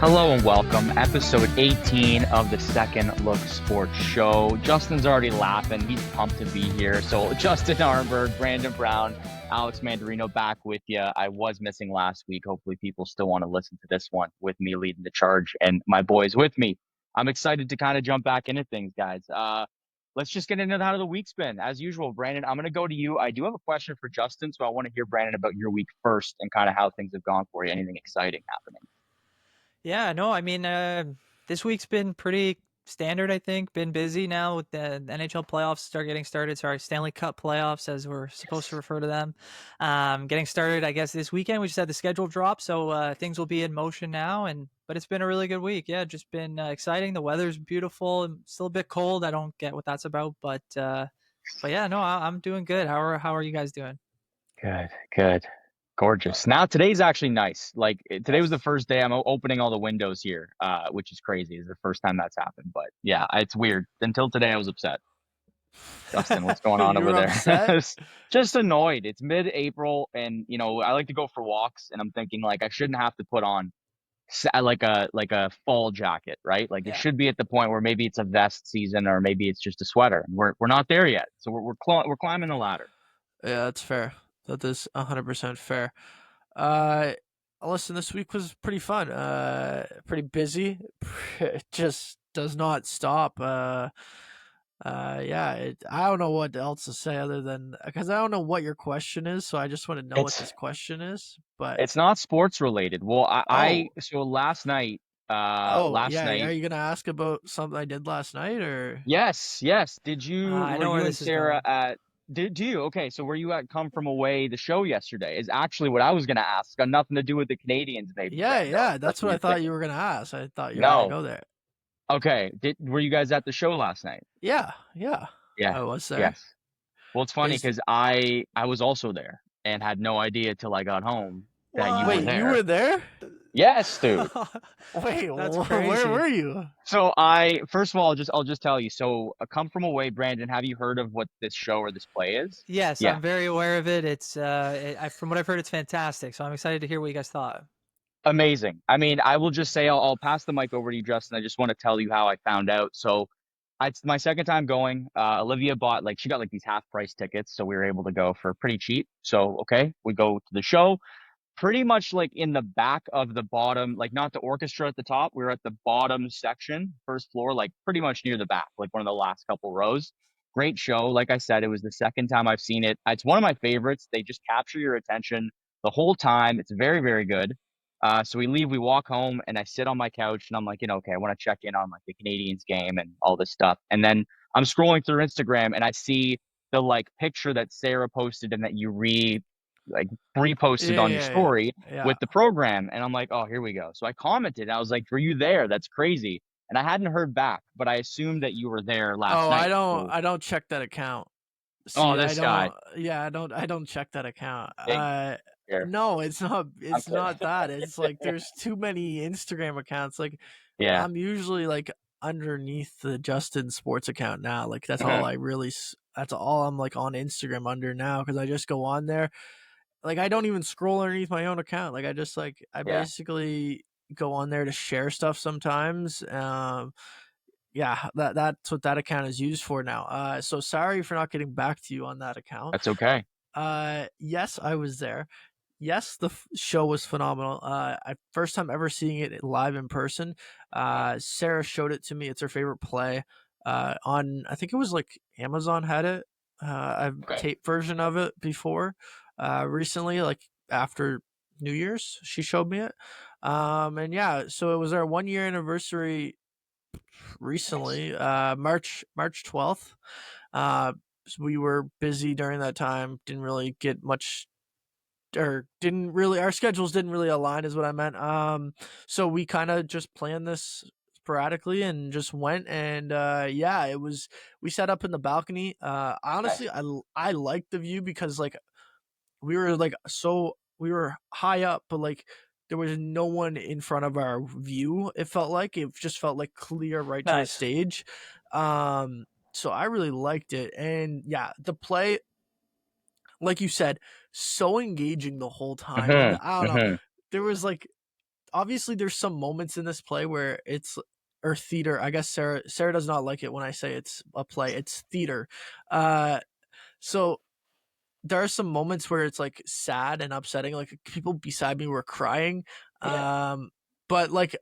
Hello and welcome, episode 18 of the Second Look Sports Show. Justin's already laughing. He's pumped to be here. So Justin Arenburg, Brandon Brown, Alex Mandarino back with you. I was missing last week. Hopefully people still want to listen to this one with me leading the charge and my boys with me. I'm excited to kind of jump back into things, guys. Let's just get into how the week's been. As usual, Brandon, I'm going to go to you. I do have a question for Justin, so I want to hear, Brandon, about your week first and kind of how things have gone for you. Anything exciting happening? Yeah, no, I mean, this week's been pretty standard, I think. Been busy now with the NHL playoffs start getting started. Sorry, Stanley Cup Playoffs, as we're supposed to refer to them. Getting started, I guess, this weekend. We just had the schedule drop, so things will be in motion now. But it's been a really good week. Yeah, just been exciting. The weather's beautiful. Still a bit cold. I don't get what that's about, but yeah, no, I'm doing good. How are you guys doing? Good. Gorgeous. Now today's actually nice. Like today was the Nice. first day I'm opening all the windows here, which is crazy. It's the first time that's happened. But yeah, it's weird. Until today I was upset. Justin, what's going on You over were upset? there? Just annoyed. It's mid-April and I like to go for walks and I'm thinking like I shouldn't have to put on like a fall jacket, right? Like it Yeah. should be at the point where maybe it's a vest season or maybe it's just a sweater. We're not there yet. So we're climbing the ladder. Yeah, that's fair. That is 100% fair. Uh, Listen, this week was pretty fun. Pretty busy. It just does not stop. Yeah. I don't know what else to say other than because I don't know what your question is, so I just want to know what It's this question is. But It's not sports related. Well, I oh, so last night, yeah. Are you gonna ask about something I did last night or? yes. Did I were know where you and this is Sarah going. at, do you? Okay, so were you at Come From Away, the show yesterday? Is actually what I was gonna ask. Got nothing to do with the Canadians, maybe, Yeah, Brando. yeah. That's That's what what I you're thought you thinking. were gonna ask. I thought you were gonna No. go there. Okay. Were you guys at the show last night? Yeah, yeah. Yeah. I was there. Yes. Well, it's funny Is because I was also there and had no idea till I got home that you were What? Wait, you were there. there? Yes, dude. Wait, That's where crazy. were you? So first of all, I'll just tell you. So, Come From Away, Brandon. Have you heard of what this show or this play is? Yes, Yeah, I'm very aware of it. From what I've heard, it's fantastic. So I'm excited to hear what you guys thought. amazing. I mean, I will just say I'll pass the mic over to you, Justin. I just want to tell you how I found out. So, it's my second time going. Olivia bought she got like these half price tickets, so we were able to go for pretty cheap. So, okay, we go to the show. Pretty much like in the back of the bottom, like not the orchestra at the top. We were at the bottom section, first floor, like pretty much near the back, like one of the last couple rows. Great show. Like I said, it was the second time I've seen it. It's one of my favorites. They just capture your attention the whole time. It's very, very good. So we leave, we walk home, and I sit on my couch, and I'm like, okay, I want to check in on like the Canadians game and all this stuff. And then I'm scrolling through Instagram, and I see the like picture that Sarah posted and that you like reposted Yeah, on your yeah, yeah, story yeah. with the program. And I'm like, oh, here we go. So I commented. I was like, were you there? That's crazy. And I hadn't heard back, but I assumed that you were there last Oh, night. So, I don't check that account. oh, See, I this guy. don't. Yeah, I don't check that account. Big here. No, it's not. I'm It's kidding. not that. It's like there's too many Instagram accounts. Like Yeah. I'm usually like underneath the Justin Sports account now. Like that's all Mhm. I really. That's all I'm like on Instagram under now because I just go on there. Like I don't even scroll underneath my own account. Like I just like I Yeah. basically go on there to share stuff sometimes. Yeah, that's what that account is used for now. So sorry for not getting back to you on that account. That's okay. Yes, I was there. Yes, the show was phenomenal. I first time ever seeing it live in person. Sarah showed it to me. It's her favorite play. On I think it was like Amazon had it. I've Okay. tape version of it before. Recently, like after New Year's, she showed me it. And yeah, so it was our 1 year anniversary Nice. recently, March 12th. So we were busy during that time. Didn't really get much, or didn't really, our schedules didn't really align, is what I meant. So we kind of just planned this sporadically and just went, and yeah, it was. We sat up in the balcony. Honestly, Nice. I liked the view because like we were like we were high up, but like there was no one in front of our view. It just felt like clear right to the Nice. stage. Um, so I really liked it, and yeah, the play, like you said, so engaging the whole time, and Hmm. I don't know, Hmm. there was like obviously there's some moments in this play where it's or theater. I guess Sarah does not like it when I say it's a play. It's theater. So there are some moments where it's like sad and upsetting. Like people beside me were crying. Yeah. But like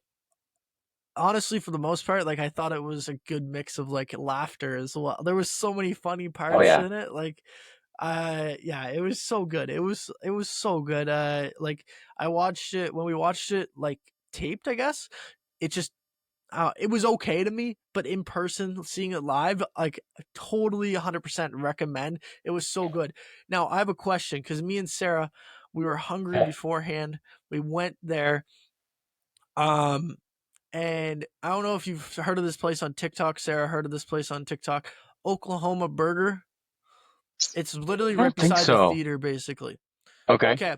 honestly, for the most part, like I thought it was a good mix of like laughter as well. There was so many funny parts yeah. in it. Like yeah, it was so good. It was so good. Like I watched it when we watched it like taped, I guess. It just it was okay to me, but in person, seeing it live, like totally 100% recommend. It was so good. Now I have a question because me and Sarah, we were hungry beforehand. We went there, and I don't know if you've heard of this place on TikTok. Sarah heard of this place on TikTok, Oklahoma Burger. It's literally I right don't think beside the so. theater, basically. Okay. Okay.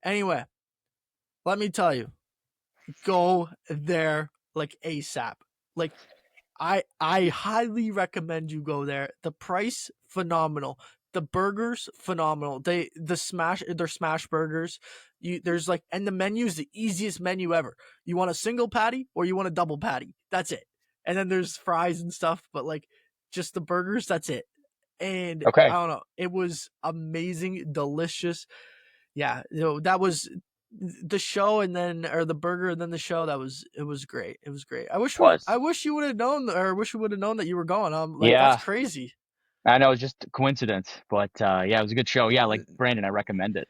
Anyway, let me tell you, go there like ASAP. Like I highly recommend you go there. The price phenomenal. The burgers phenomenal. Their smash burgers. There's like, and the menu is the easiest menu ever. You want a single patty or you want a double patty. That's it. And then there's fries and stuff, but like just the burgers, that's it. And Okay. I don't know, it was amazing, delicious. Yeah, that was the show, and then or the burger and then the show. It was great. It was great. I Was. wish you would have known, or wish we would have known that you were going. Like that's Yeah. crazy. I know it's just a coincidence, but yeah, it was a good show. Yeah, like Brandon, I recommend it.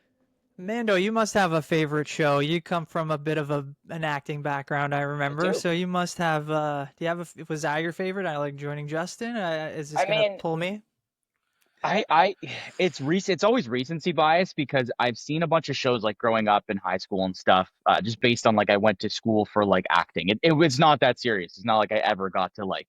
Mando, you must have a favorite show. You come from a bit of an acting background, I remember. do. So you must have. Do you have was that your favorite? I like joining Justin. Is this I gonna mean, pull me? it's recent. It's always recency bias because I've seen a bunch of shows like growing up in high school and stuff, just based on like I went to school for like acting. It was not that serious. It's not like I ever got to like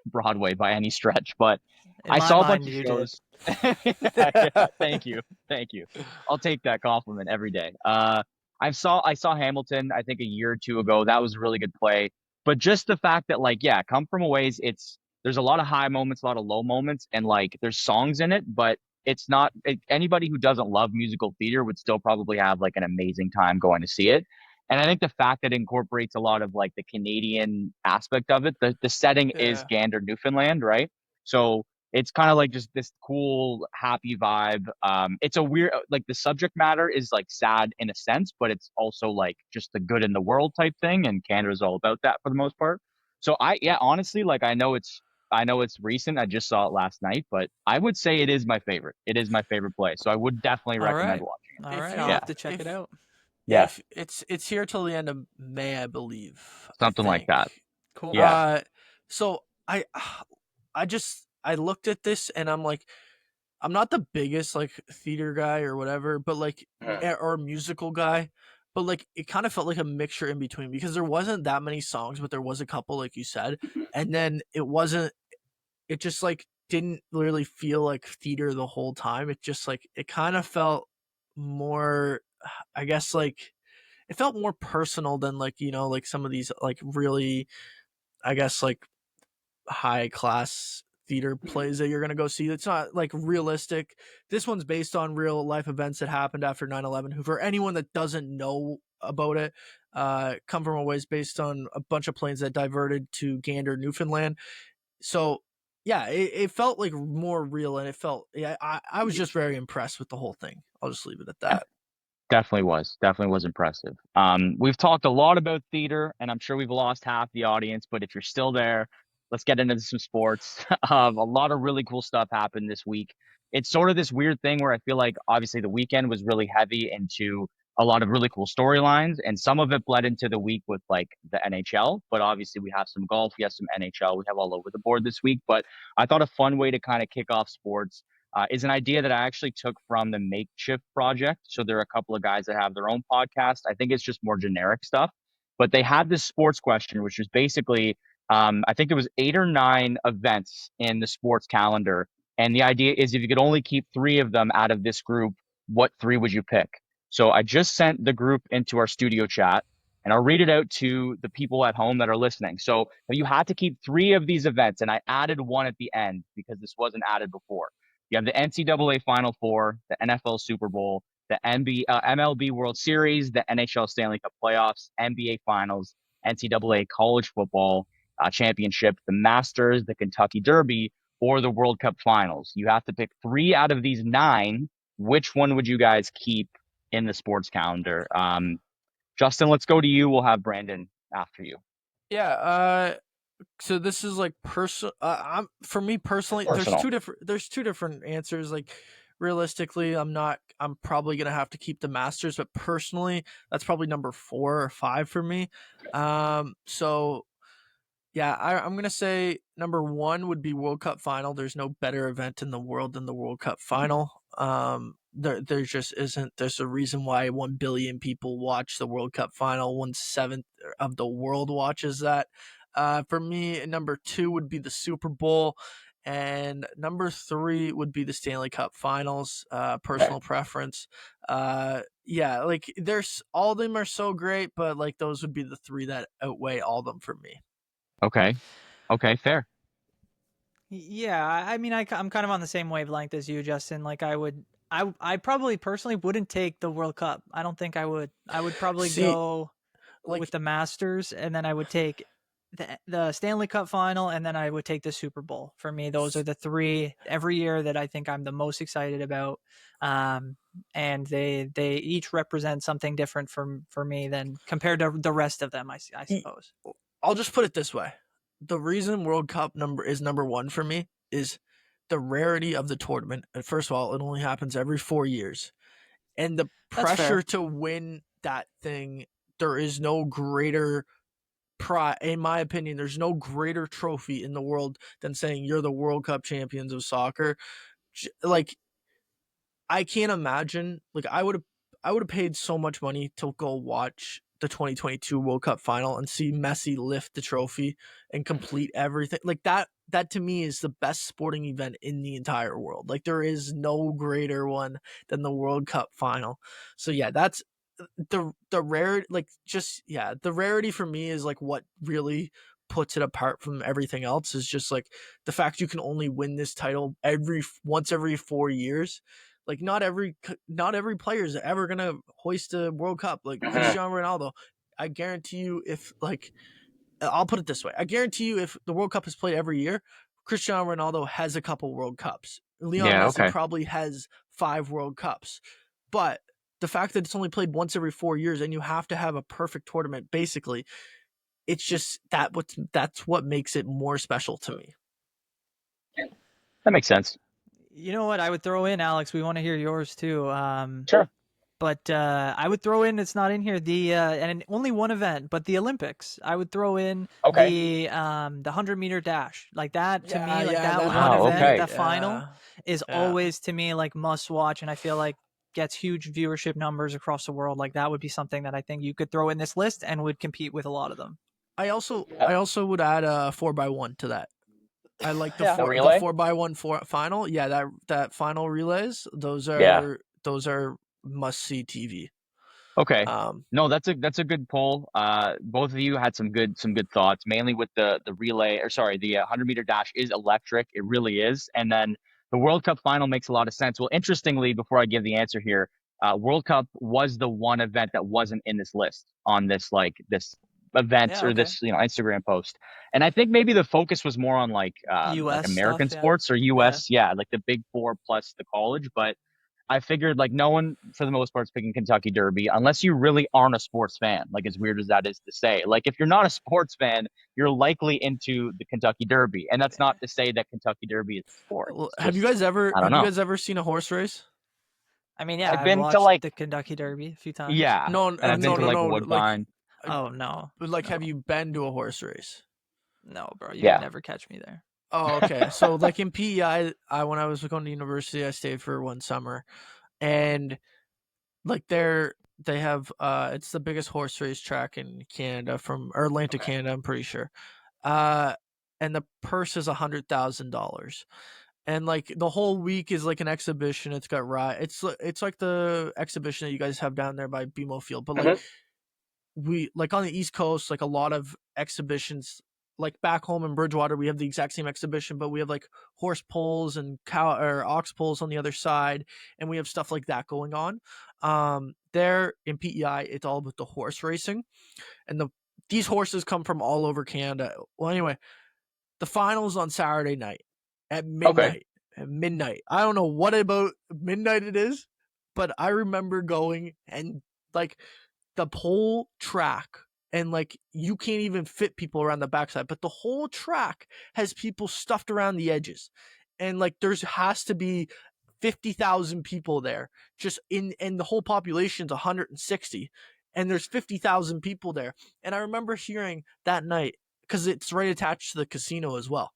Broadway by any stretch, but In I my saw a bunch mind, of you did. shows. Yeah, thank you, thank you. I'll take that compliment every day. I saw Hamilton, I think a year or two ago. That was a really good play. But just the fact that like, yeah, Come From a Ways, there's a lot of high moments, a lot of low moments, and like there's songs in it, but it's not anybody who doesn't love musical theater would still probably have like an amazing time going to see it. And I think the fact that it incorporates a lot of like the Canadian aspect of it, the setting is Yeah, Gander, Newfoundland, right? So it's kind of like just this cool, happy vibe. It's a weird, like the subject matter is like sad in a sense, but it's also like just the good in the world type thing. And Canada's all about that for the most part. So yeah, honestly, like I know it's recent. I just saw it last night, but I would say it is my favorite. It is my favorite play. So I would definitely All recommend right, watching it. all if right. I'll you have Yeah. to check it out. Yeah. if it's here till the end of May, I believe. I Something like think. that. Cool. Yeah. So I looked at this and I'm like, I'm not the biggest like theater guy or whatever, but like or musical guy, but like it kind of felt like a mixture in between because there wasn't that many songs, but there was a couple like you said, and then it just like didn't really feel like theater the whole time. It just like it kind of felt more, I guess like it felt more personal than like like some of these like really, I guess like high class theater plays that you're going to go see. It's not like realistic. This one's based on real life events that happened after 9/11. Who, for anyone that doesn't know about it, Come From a Ways based on a bunch of planes that diverted to Gander, Newfoundland. So yeah, it felt like more real, and it felt, yeah, I was just very impressed with the whole thing. I'll just leave it at that. Definitely was impressive. We've talked a lot about theater, and I'm sure we've lost half the audience, but if you're still there, let's get into some sports. A lot of really cool stuff happened this week. It's sort of this weird thing where I feel like obviously the weekend was really heavy into a lot of really cool storylines, and some of it bled into the week with like the NHL. But obviously we have some golf, we have some NHL, we have all over the board this week. But I thought a fun way to kind of kick off sports is an idea that I actually took from the Makeshift project. So there are a couple of guys that have their own podcast. I think it's just more generic stuff, but they had this sports question, which was basically, I think it was 8 or 9 events in the sports calendar. And the idea is if you could only keep 3 of them out of this group, what 3 would you pick? So I just sent the group into our studio chat and I'll read it out to the people at home that are listening. So if you had to keep 3 of these events, and I added one at the end because this wasn't added before. You have the NCAA Final Four, the NFL Super Bowl, the MLB World Series, the NHL Stanley Cup Playoffs, NBA Finals, NCAA College Football Championship, the Masters, the Kentucky Derby, or the World Cup Finals. You have to pick 3 out of these 9. Which one would you guys keep in the sports calendar? Justin, let's go to you. We'll have Brandon after you. Yeah. So this is like I'm for me personally. Personal. There's two different answers. Like realistically, I'm probably gonna have to keep the Masters, but personally, that's probably number 4 or 5 for me. So yeah, I'm gonna say number 1 would be World Cup Final. There's no better event in the world than the World Cup Final. There just isn't. There's a reason why 1 billion people watch the World Cup Final. 1/7 of the world watches that. For me, number 2 would be the Super Bowl, and number 3 would be the Stanley Cup Finals. Personal preference. Yeah, like there's all of them are so great, but like those would be the 3 that outweigh all of them for me. Okay, fair. Yeah, I mean, I'm kind of on the same wavelength as you, Justin. Like, I probably personally wouldn't take the World Cup. I don't think I would. I would probably go with the Masters, and then I would take the Stanley Cup Final, and then I would take the Super Bowl. For me, those are the 3 every year that I think I'm the most excited about. And they each represent something different for me than compared to the rest of them, I suppose. I'll just put it this way. The reason World Cup is number 1 for me is the rarity of the tournament. And first of all, it only happens every 4 years. And the pressure to win that thing, there is no greater in my opinion, there's no greater trophy in the world than saying you're the World Cup champions of soccer. Like, I can't imagine, like I would have paid so much money to go watch the 2022 World Cup final and see Messi lift the trophy and complete everything. Like that to me is the best sporting event in the entire world. Like there is no greater one than the World Cup final. So yeah, that's the rarity, like just the rarity for me is like what really puts it apart from everything else is just like the fact you can only win this title once every 4 years. Like not every player is ever gonna hoist a World Cup. Like Cristiano Ronaldo, I guarantee you, if like I'll put it this way, I guarantee you, if the World Cup is played every year, Cristiano Ronaldo has a couple World Cups. Leon Messi probably has 5 World Cups, but the fact that it's only played once every 4 years and you have to have a perfect tournament, basically, it's just that's what makes it more special to me. That makes sense. You know what I would throw in, Alex? We want to hear yours too. Sure. But I would throw in, it's not in here, and only one event, but the Olympics. I would throw in the 100-meter dash. Like that to me, like that one event, that final is always to me like must watch, and I feel like gets huge viewership numbers across the world. Like that would be something that I think you could throw in this list and would compete with a lot of them. I also would add a 4x1 to that. I like the 4x1 final. Yeah, that final relays. Those are must see TV. Okay. No, that's a good poll. Both of you had some good thoughts, mainly with the relay, or sorry, the 100-meter dash is electric. It really is. And then the World Cup final makes a lot of sense. Well, interestingly, before I give the answer here, World Cup was the one event that wasn't in this list on this event or this Instagram post. And I think maybe the focus was more on like American sports or US, like the Big 4 plus the college, but I figured like no one for the most part is picking Kentucky Derby unless you really aren't a sports fan. Like as weird as that is to say, like if you're not a sports fan, you're likely into the Kentucky Derby, and that's not to say that Kentucky Derby is a sport. Have you guys ever seen a horse race? I mean, yeah, I've been watched to like the Kentucky Derby a few times. Yeah, no, and I've been to like Woodbine. Oh no! But like, have you been to a horse race? No, bro. You can never catch me there. Oh, okay. So like in PEI, when I was going to university, I stayed for one summer, and like they have it's the biggest horse race track in Canada, or Atlantic Canada, I'm pretty sure. And the purse is $100,000. And like the whole week is like an exhibition. It's got it's like the exhibition that you guys have down there by BMO Field, but like we like on the East Coast, like a lot of exhibitions like back home in Bridgewater, we have the exact same exhibition, but we have like horse poles and cow or ox poles on the other side, and we have stuff like that going on. There in PEI, it's all about the horse racing, and these horses come from all over Canada. Well, anyway, the finals on Saturday night at midnight. Okay. At midnight, I don't know what about midnight it is, but I remember going and like the whole track, and like you can't even fit people around the backside, but the whole track has people stuffed around the edges, and like has to be 50,000 people there, just and the whole population's 160, and there's 50,000 people there. And I remember hearing that night, because it's right attached to the casino as well,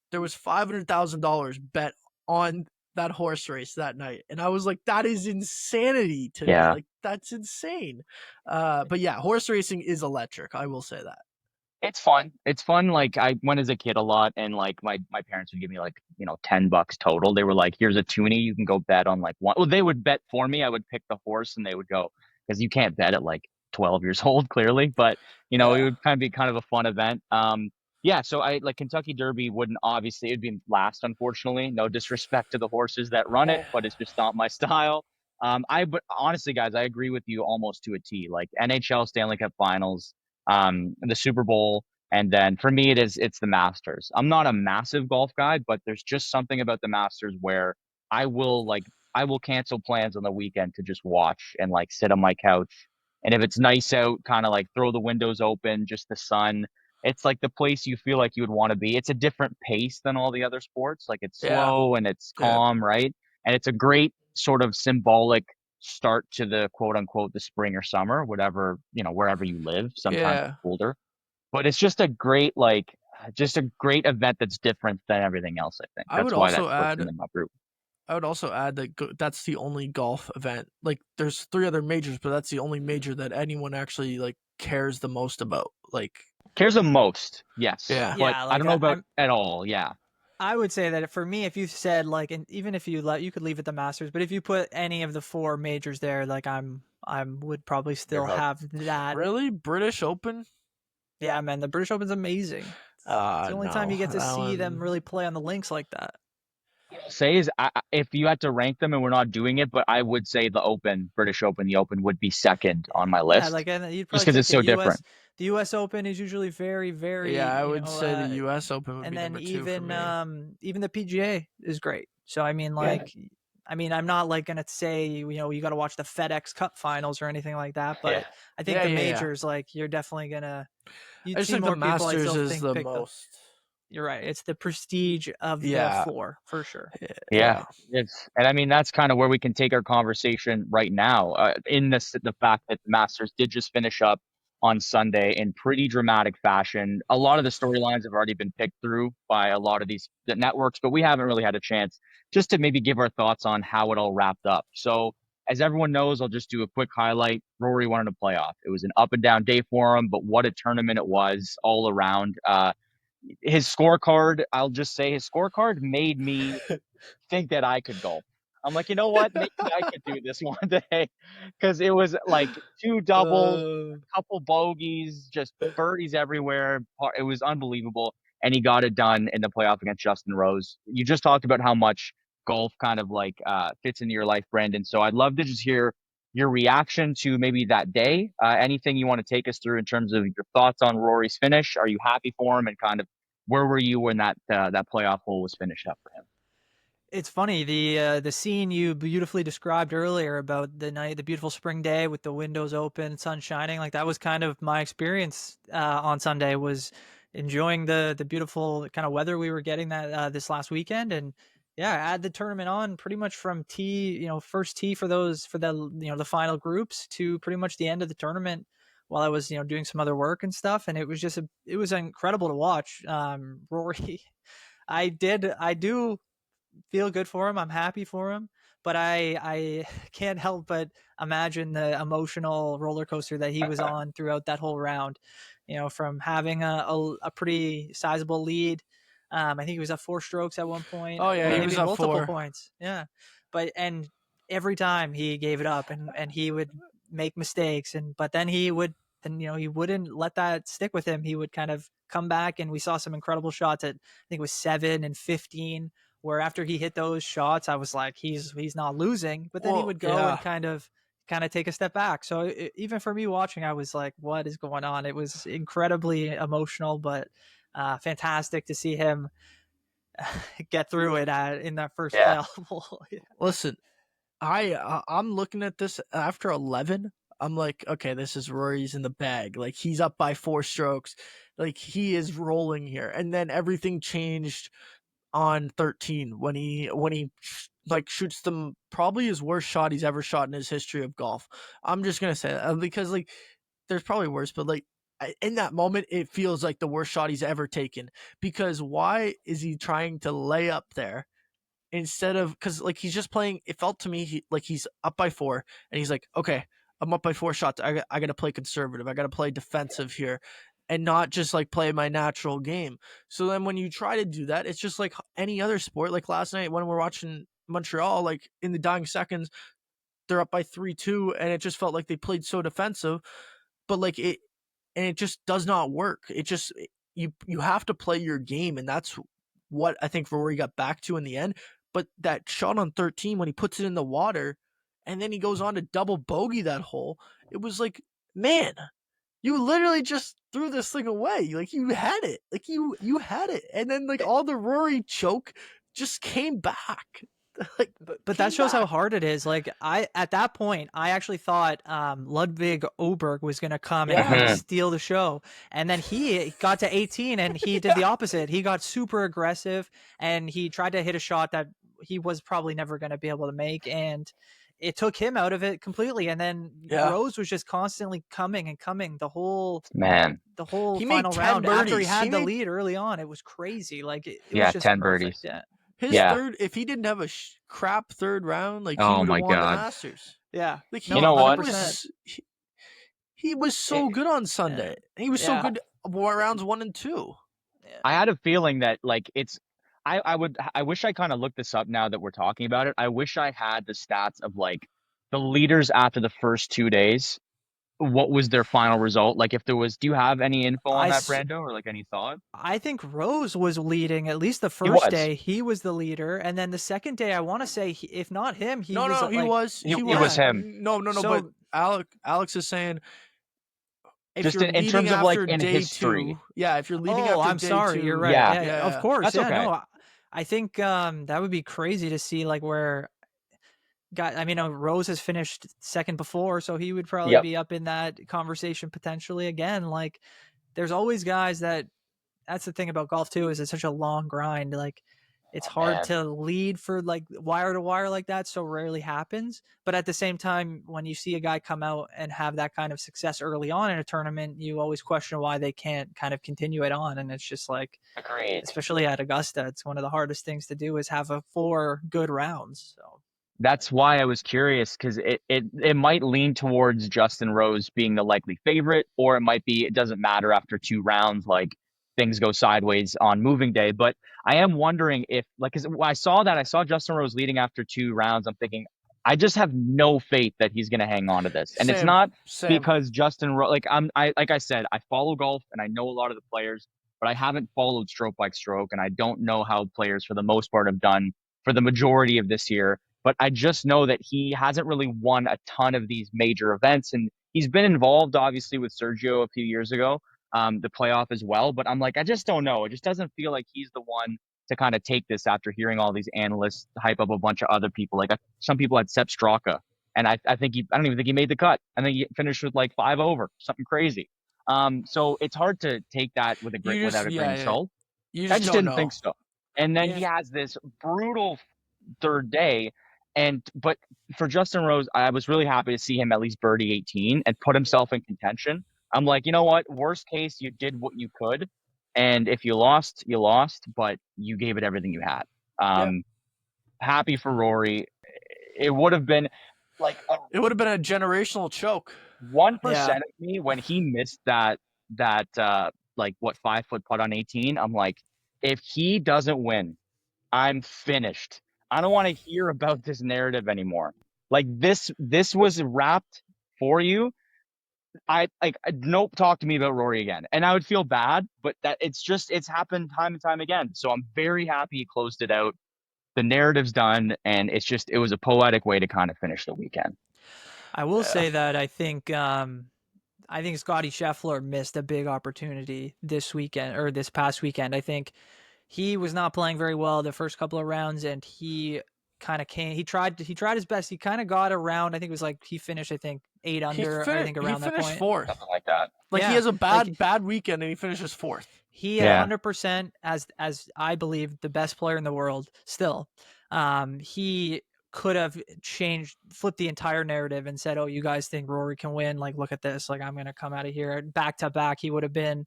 there was $500,000 bet on that horse race that night, and I was like, that is insanity to me. Like, that's insane. But yeah, horse racing is electric, I will say that. It's fun. It's fun. Like, I went as a kid a lot, and like my parents would give me like, $10 total. They were like, here's a toonie, you can go bet on like one. Well, they would bet for me. I would pick the horse and they would go, because you can't bet at like 12 years old, clearly. But it would kind of be kind of a fun event. Yeah, so I like Kentucky Derby wouldn't, obviously it'd be last, unfortunately. No disrespect to the horses that run it, but it's just not my style. But honestly, guys, I agree with you almost to a T. Like NHL Stanley Cup Finals, the Super Bowl, and then for me it's the Masters. I'm not a massive golf guy, but there's just something about the Masters where I will cancel plans on the weekend to just watch and like sit on my couch. And if it's nice out, kind of like throw the windows open, just the sun. It's like the place you feel like you would want to be. It's a different pace than all the other sports. Like it's slow and it's calm, right? And it's a great sort of symbolic start to the quote unquote the spring or summer, whatever, wherever you live. Sometimes it's colder. But it's just a great event that's different than everything else, I think. That's why that's what's in my group. I would also add that that's the only golf event. Like, there's 3 other majors, but that's the only major that anyone actually like cares the most about. Like, cares the most, yes. Yeah. But I don't know about at all. Yeah. I would say that for me, if you said like, and even if you could leave it the Masters, but if you put any of the 4 majors there, like I would probably still have that. Really? British Open? Yeah, man, the British Open's amazing. It's the only time you get to see them really play on the links like that. Say is if you had to rank them, and we're not doing it, but I would say the British Open, the Open would be second on my list. Yeah, like, and you'd just because it's so different. The U.S. Open is usually very, very. Yeah, I would say the U.S. Open would be number 2 even for me. Even the PGA is great. So I mean, like, I'm not like gonna say you got to watch the FedEx Cup Finals or anything like that, but I think the majors, like, you're definitely gonna. I just think the Masters is the most. You're right. It's the prestige of the 4 for sure. Yeah. And I mean, that's kind of where we can take our conversation right now. In the fact that the Masters did just finish up on Sunday in pretty dramatic fashion. A lot of the storylines have already been picked through by a lot of the networks, but we haven't really had a chance just to maybe give our thoughts on how it all wrapped up. So as everyone knows, I'll just do a quick highlight. Rory won in a playoff. It was an up and down day for him, but what a tournament it was all around. His scorecard, I'll just say his scorecard made me think that I could golf. I'm like, you know what? Maybe I could do this one day, because it was like 2 doubles, a couple bogeys, just birdies everywhere. It was unbelievable. And he got it done in the playoff against Justin Rose. You just talked about how much golf kind of like fits into your life, Brandon. So I'd love to just hear your reaction to maybe that day. Anything you want to take us through in terms of your thoughts on Rory's finish? Are you happy for him? And kind of where were you when that playoff hole was finished up for him? It's funny, the scene you beautifully described earlier about the beautiful spring day with the windows open, sun shining. Like, that was kind of my experience on Sunday, was enjoying the beautiful kind of weather we were getting that this last weekend. And I had the tournament on pretty much from first tee for the final groups to pretty much the end of the tournament, while I was doing some other work and stuff. And it was just it was incredible to watch. Rory, I do feel good for him. I'm happy for him, but I can't help but imagine the emotional roller coaster that he was on throughout that whole round. From having a pretty sizable lead. I think he was at 4 strokes at one point. Oh yeah, he was at multiple 4 points. Yeah, and every time he gave it up, and he would make mistakes, but then he would then he wouldn't let that stick with him. He would kind of come back, and we saw some incredible shots at, I think it was 7 and 15, where after he hit those shots, I was like, he's not losing. But then he would go and kind of take a step back. So even for me watching, I was like, what is going on? It was incredibly emotional, but fantastic to see him get through it in that first playoff. Listen, I'm looking at this after 11. I'm like, okay, this is Rory's in the bag. Like, he's up by 4 strokes. Like, he is rolling here. And then everything changed on 13 when he like shoots them probably his worst shot he's ever shot in his history of golf. I'm just gonna say that because like there's probably worse, but like in that moment it feels like the worst shot he's ever taken, because why is he trying to lay up there instead of, because like he's just playing, it felt to me like he's up by 4 and he's like, okay, I'm up by 4 shots, I gotta play conservative, I gotta play defensive here and not just like play my natural game. So then when you try to do that, it's just like any other sport. Like last night when we're watching Montreal, like in the dying seconds, they're up by 3-2 and it just felt like they played so defensive, but like it just does not work. It just, you have to play your game, and that's what I think Rory got back to in the end. But that shot on 13 when he puts it in the water and then he goes on to double bogey that hole, it was like, man, you literally just threw this thing away. Like, you had it. Like, you had it. And then, like, all the Rory choke just came back. Like, but that shows how hard it is. Like, at that point, I actually thought Ludwig Oberg was going to come and steal the show. And then he got to 18 and he did the opposite. He got super aggressive and he tried to hit a shot that he was probably never going to be able to make. And it took him out of it completely. And then Rose was just constantly coming the whole final round after he had the lead early on. It was crazy. Like, it was just 10 perfect. birdies. His third, if he didn't have a crap third round, like, he would have won the Masters. Yeah. Like, you know what? He was so good on Sunday. He was so good rounds 1 and 2. I had a feeling that, like, I wish I kind of looked this up now that we're talking about it. I wish I had the stats of, like, the leaders after the first 2 days. What was their final result? Like, if there was, do you have any info on that, Brando, or like any thought? I think Rose was leading at least the first day. He was the leader, and then the second day, I want to say, if not him, he was. He was him. No. So, but Alex is saying, if just you're in terms of, like, in if history. you're leading after I'm day sorry, 2, you're right. Yeah, of course. That's okay. No, I think that would be crazy to see, like, where. Rose has finished second before, so he would probably be up in that conversation potentially again. Like, there's always guys that's the thing about golf too, is it's such a long grind. Like, it's hard to lead for, like, wire to wire like that. So rarely happens. But at the same time, when you see a guy come out and have that kind of success early on in a tournament, you always question why they can't kind of continue it on. And it's just like, agreed. Especially at Augusta, it's one of the hardest things to do is have 4 good rounds. So. That's why I was curious, because it might lean towards Justin Rose being the likely favorite, or it might be it doesn't matter after 2 rounds, like things go sideways on moving day. But I am wondering if, like, because when I saw Justin Rose leading after 2 rounds, I'm thinking, I just have no faith that he's going to hang on to this. And it's not because Justin Rose, like, like I said, I follow golf and I know a lot of the players, but I haven't followed stroke by stroke, and I don't know how players for the most part have done for the majority of this year. But I just know that he hasn't really won a ton of these major events. And he's been involved, obviously, with Sergio a few years ago, the playoff as well. But I'm like, I just don't know. It just doesn't feel like he's the one to kind of take this after hearing all these analysts hype up a bunch of other people. Like, some people had Sepp Straka, and I don't even think he made the cut. I think he finished with like 5 over, something crazy. So it's hard to take that with a grain of salt. I just didn't think so. And then he has this brutal third day. But for Justin Rose, I was really happy to see him at least birdie 18 and put himself in contention. I'm like, you know what? Worst case, you did what you could. And if you lost, you lost, but you gave it everything you had. Happy for Rory. It would have been like a generational choke. 1% of me, when he missed that 5-foot putt on 18, I'm like, if he doesn't win, I'm finished. I don't want to hear about this narrative anymore. Like, this was wrapped for you. nope, talk to me about Rory again. And I would feel bad, but it's happened time and time again. So I'm very happy he closed it out. The narrative's done, and it was a poetic way to kind of finish the weekend. I will Yeah. say that I think Scotty Scheffler missed a big opportunity this weekend or this past weekend. I think he was not playing very well the first couple of rounds, and he kind of came. He tried his best. He kind of got around. I think it was like he finished, I think 8 under. I think around that point. Fourth. Something like that. Like Yeah, he has a like- bad weekend and he finishes fourth. He Yeah. 100% as I believe the best player in the world still. He could have flipped the entire narrative and said, "Oh, you guys think Rory can win? Like, look at this! Like, I'm gonna come out of here back to back." He would have been,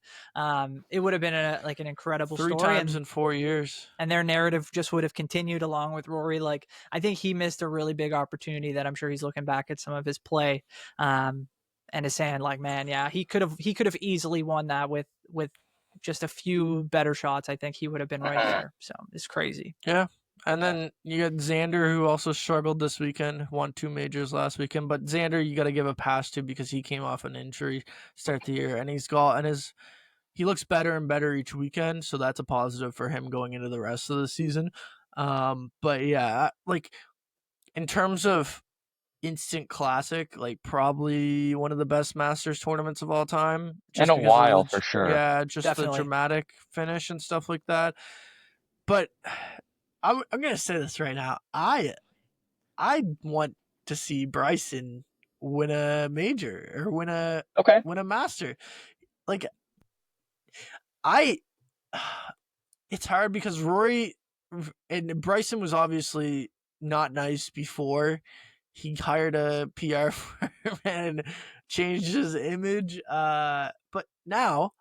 it would have been like an incredible 3 story, times in 4 years. and their narrative just would have continued along with Rory. Like, I think he missed a really big opportunity that I'm sure he's looking back at some of his play, and is saying like, "Man, yeah, he could have easily won that with just a few better shots." I think he would have been right there. So it's crazy. Yeah. And then you got Xander, who also struggled this weekend, won 2 majors last weekend. But Xander, you got to give a pass to because he came off an injury start the year, and he looks better and better each weekend. So that's a positive for him going into the rest of the season. But yeah, like in terms of instant classic, like probably one of the best Masters tournaments of all time. In a because of while, the- for sure. Yeah, just Definitely. the dramatic finish and stuff like that. But I'm gonna say this right now. I want to see Bryson win a major or win a master. Like it's hard because Rory and Bryson was obviously not nice before. He hired a PR firm and changed his image. But now,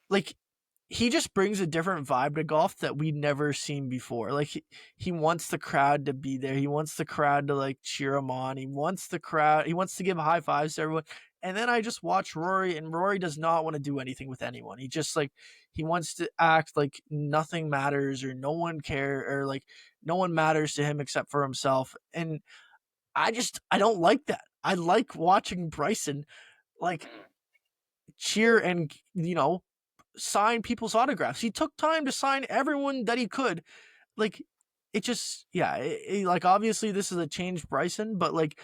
like, he just brings a different vibe to golf that we'd never seen before. Like he wants the crowd to be there. He wants the crowd to like cheer him on. He wants to give high fives to everyone. And then I just watch Rory, and Rory does not want to do anything with anyone. He just like he wants to act like nothing matters or no one cares or like no one matters to him except for himself. And I don't like that. I like watching Bryson like cheer and sign people's autographs. He took time to sign everyone that he could. Like it just like obviously this is a changed Bryson, but like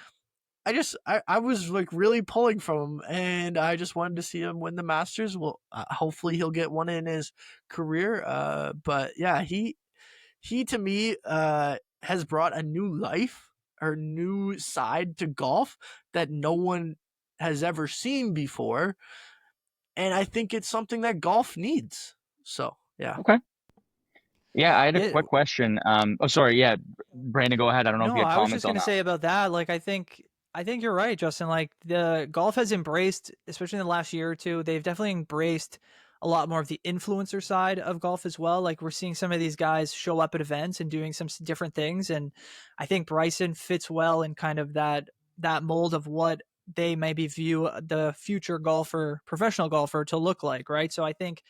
I was like really pulling from him, and I just wanted to see him win the Masters. Well, hopefully he'll get one in his career. But yeah, he to me has brought a new life or new side to golf that no one has ever seen before. And I think it's something that golf needs. So, yeah. Okay. Yeah, I had a quick question. Sorry. Yeah, Brandon, go ahead. I don't know if you had I was comments just on gonna that. say about that. Like, I think you're right, Justin. Like, the golf has embraced, especially in the last year or two, they've definitely embraced a lot more of the influencer side of golf as well. Like, we're seeing some of these guys show up at events and doing some different things, and I think Bryson fits well in kind of that mold of what they maybe view the future professional golfer to look like, right? So I think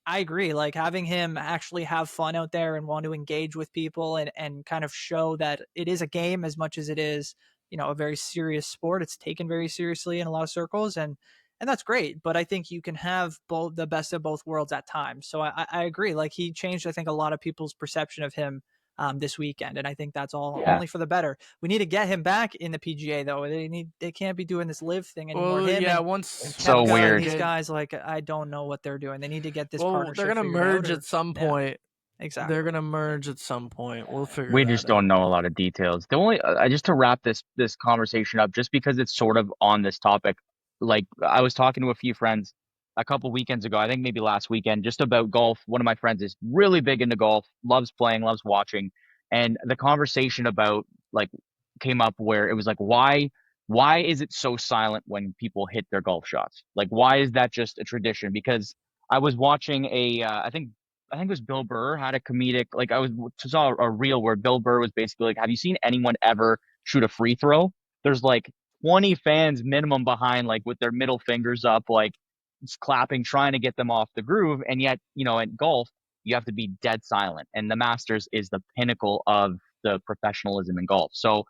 I agree. Like, having him actually have fun out there and want to engage with people and kind of show that it is a game as much as it is, a very serious sport. It's taken very seriously in a lot of circles, and that's great. But I think you can have both the best of both worlds at times. So I agree. Like, he changed, I think, a lot of people's perception of him this weekend, and I think that's all only for the better. We need to get him back in the PGA though. They can't be doing this live thing anymore. Once so weird. These guys, like, I don't know what they're doing. They need to get this. They're gonna merge at some point. Exactly. They're gonna merge at some point. We'll figure. We just don't know a lot of details. The only just to wrap this conversation up, just because it's sort of on this topic, like I was talking to a few friends a couple weekends ago, I think maybe last weekend, just about golf. One of my friends is really big into golf, loves playing, loves watching, and the conversation about like came up where it was like, why is it so silent when people hit their golf shots? Like, why is that just a tradition? Because I was watching I think it was Bill Burr had a comedic, like saw a reel where Bill Burr was basically like, have you seen anyone ever shoot a free throw? There's like 20 fans minimum behind, like with their middle fingers up, like just clapping, trying to get them off the groove. And yet, at golf, you have to be dead silent. And the Masters is the pinnacle of the professionalism in golf. So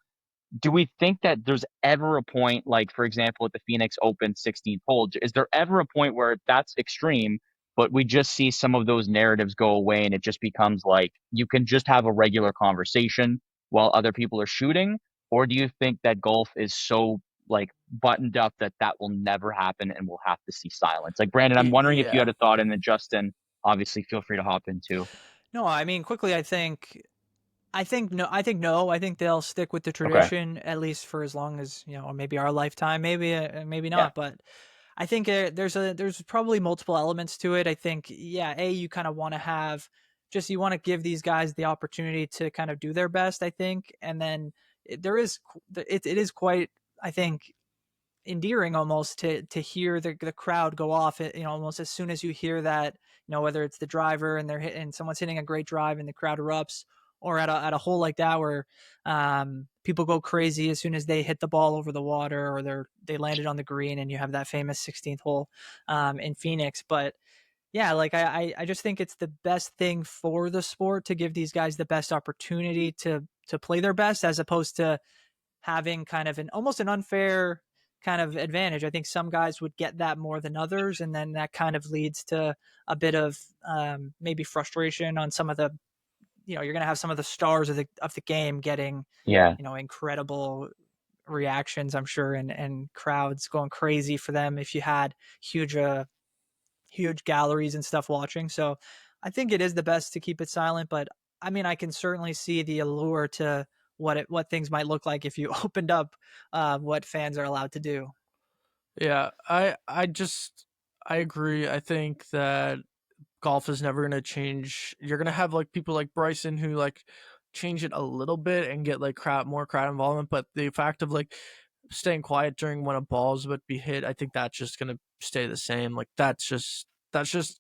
do we think that there's ever a point, like, for example, at the Phoenix Open 16th hole, is there ever a point where that's extreme, but we just see some of those narratives go away and it just becomes like you can just have a regular conversation while other people are shooting? Or do you think that golf is so like buttoned up that that will never happen and we'll have to see silence? Like, Brandon, I'm wondering if you Yeah. had a thought, and then Justin, obviously, feel free to hop in too. No, I mean quickly. I think no. I think they'll stick with the Okay. tradition at least for as long as or maybe our lifetime. Maybe Yeah. not. But I think there's probably multiple elements to it. I think you kind of want to have you want to give these guys the opportunity to kind of do their best. I think, and then it is quite I think endearing almost to hear the crowd go off almost as soon as you hear that whether it's the driver and someone's hitting a great drive and the crowd erupts, or at a hole like that where people go crazy as soon as they hit the ball over the water, or they landed on the green, and you have that famous 16th hole in Phoenix. But yeah, like I just think it's the best thing for the sport to give these guys the best opportunity to play their best, as opposed to having kind of almost an unfair kind of advantage. I think some guys would get that more than others, and then that kind of leads to a bit of maybe frustration on some of the you're going to have some of the stars of the game getting Yeah. incredible reactions, I'm sure, and crowds going crazy for them if you had huge galleries and stuff watching. So I think it is the best to keep it silent, but I mean, I can certainly see the allure to what things might look like if you opened up what fans are allowed to do. Yeah, I agree. I think that golf is never gonna change. You're gonna have like people like Bryson who like change it a little bit and get like more crowd involvement, but the fact of like staying quiet during when a ball's about to be hit, I think that's just gonna stay the same. Like that's just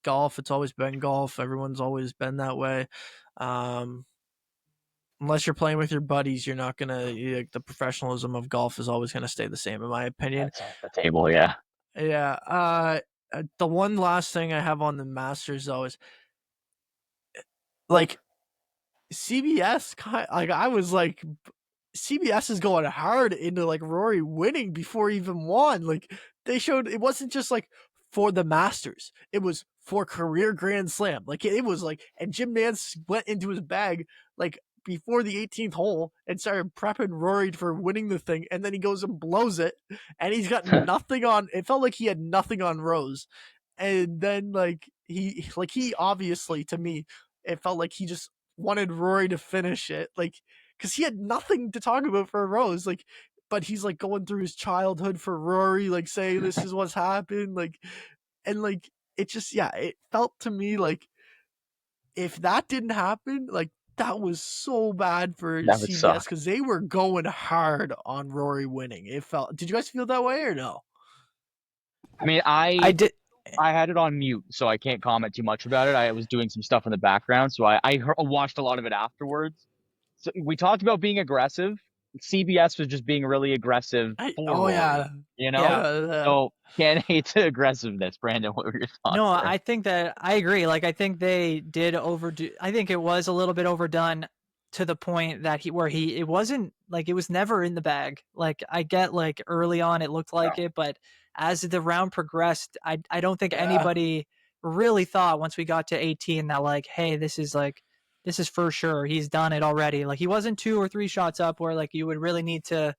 golf. It's always been golf. Everyone's always been that way. Um, unless you're playing with your buddies, you're not gonna the professionalism of golf is always gonna stay the same, in my opinion. That's off the table. Yeah. Yeah. The one last thing I have on the Masters though is like CBS. Like I was like, CBS is going hard into like Rory winning before he even won. Like they showed it wasn't just like for the Masters; it was for career Grand Slam. Like it was like, and Jim Nance went into his bag like before the 18th hole and started prepping Rory for winning the thing, and then he goes and blows it, and he's got nothing on. It felt like he had nothing on Rose, and then he obviously, to me, it felt like he just wanted Rory to finish it, like because he had nothing to talk about for Rose, like. But he's like going through his childhood for Rory, like saying this is what's happened, like, and like it just it felt to me like if that didn't happen, like that was so bad for That would CBS suck. because they were going hard on Rory winning. It felt. Did you guys feel that way or no? I mean, I did. I had it on mute, so I can't comment too much about it. I was doing some stuff in the background, so I watched a lot of it afterwards. So we talked about being aggressive. CBS was just being really aggressive for Rory, Yeah, So can't hate the aggressiveness. Brandon, what were your thoughts No, there? I think that I agree. Like, I think they did overdo. I think it was a little bit overdone to the point that it wasn't like it was never in the bag. Like, I get like early on it looked like it, but as the round progressed, I don't think anybody really thought once we got to 18 that like, hey, this is for sure. He's done it already. Like, he wasn't 2 or 3 shots up where like you would really need to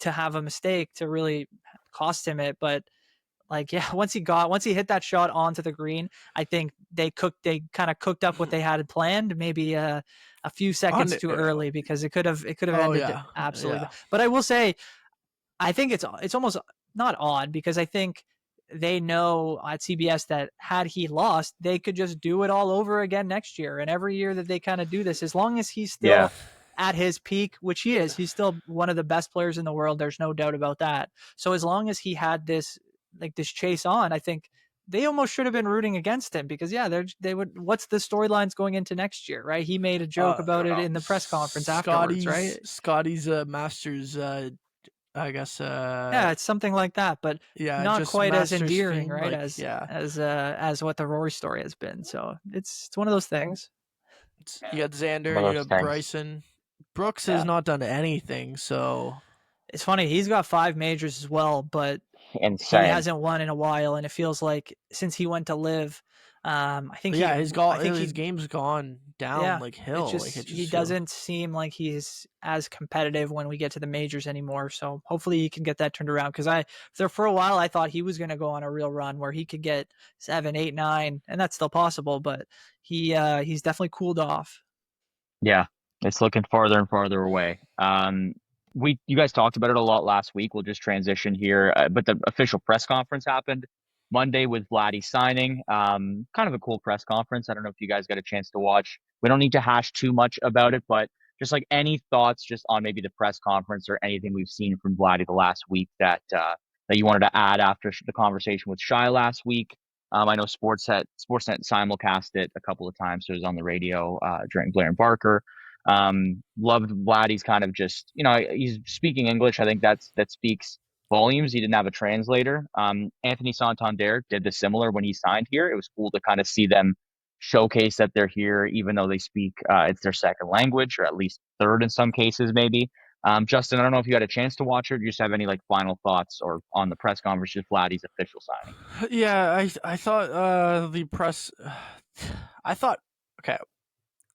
have a mistake to really cost him it, but like, yeah, once he hit that shot onto the green, I think they kind of cooked up what they had planned, maybe a few seconds too early, because it could have ended absolutely. But I will say, I think it's almost not odd, because I think they know at CBS that had he lost, they could just do it all over again next year. And every year that they kind of do this, as long as he's still at his peak, which he is, he's still one of the best players in the world. There's no doubt about that. So as long as he had this chase on, I think they almost should have been rooting against him, because they would. What's the storylines going into next year, right? He made a joke about it in the press conference afterwards, right? Scotty's Masters, I guess. Yeah, it's something like that, but not quite as endearing, theme, right? like, As what the Rory story has been. So it's one of those things. You got Xander, you got Bryson. Brooks Yeah. has not done anything, so It's funny. He's got 5 majors as well, but he Insane. hasn't won in a while, and it feels like since he went to live, I think yeah, he his game's gone down yeah, like it hill. Like just it he just feels. doesn't seem like he's as competitive when we get to the majors anymore. So hopefully he can get that turned around. Because for a while I thought he was going to go on a real run where he could get 7, 8, 9, and that's still possible. But he's definitely cooled off. Yeah, it's looking farther and farther away. You guys talked about it a lot last week. We'll just transition here, but the official press conference happened Monday with Vladdy signing. Kind of a cool press conference. I don't know if you guys got a chance to watch. We don't need to hash too much about it, but just like any thoughts just on maybe the press conference or anything we've seen from Vladdy the last week that you wanted to add after the conversation with Shy last week. I know Sportsnet simulcast it a couple of times, so it was on the radio during Blair and Barker. Loved Vladdy's kind of just, he's speaking English. I think that speaks volumes. He didn't have a translator. Anthony Santander did the similar when he signed here. It was cool to kind of see them showcase that they're here, even though they speak it's their second language, or at least third in some cases, maybe. Justin, I don't know if you had a chance to watch it, or do you just have any like final thoughts or on the press conference, just Vladdy's official signing. Yeah, I thought the press. I thought okay.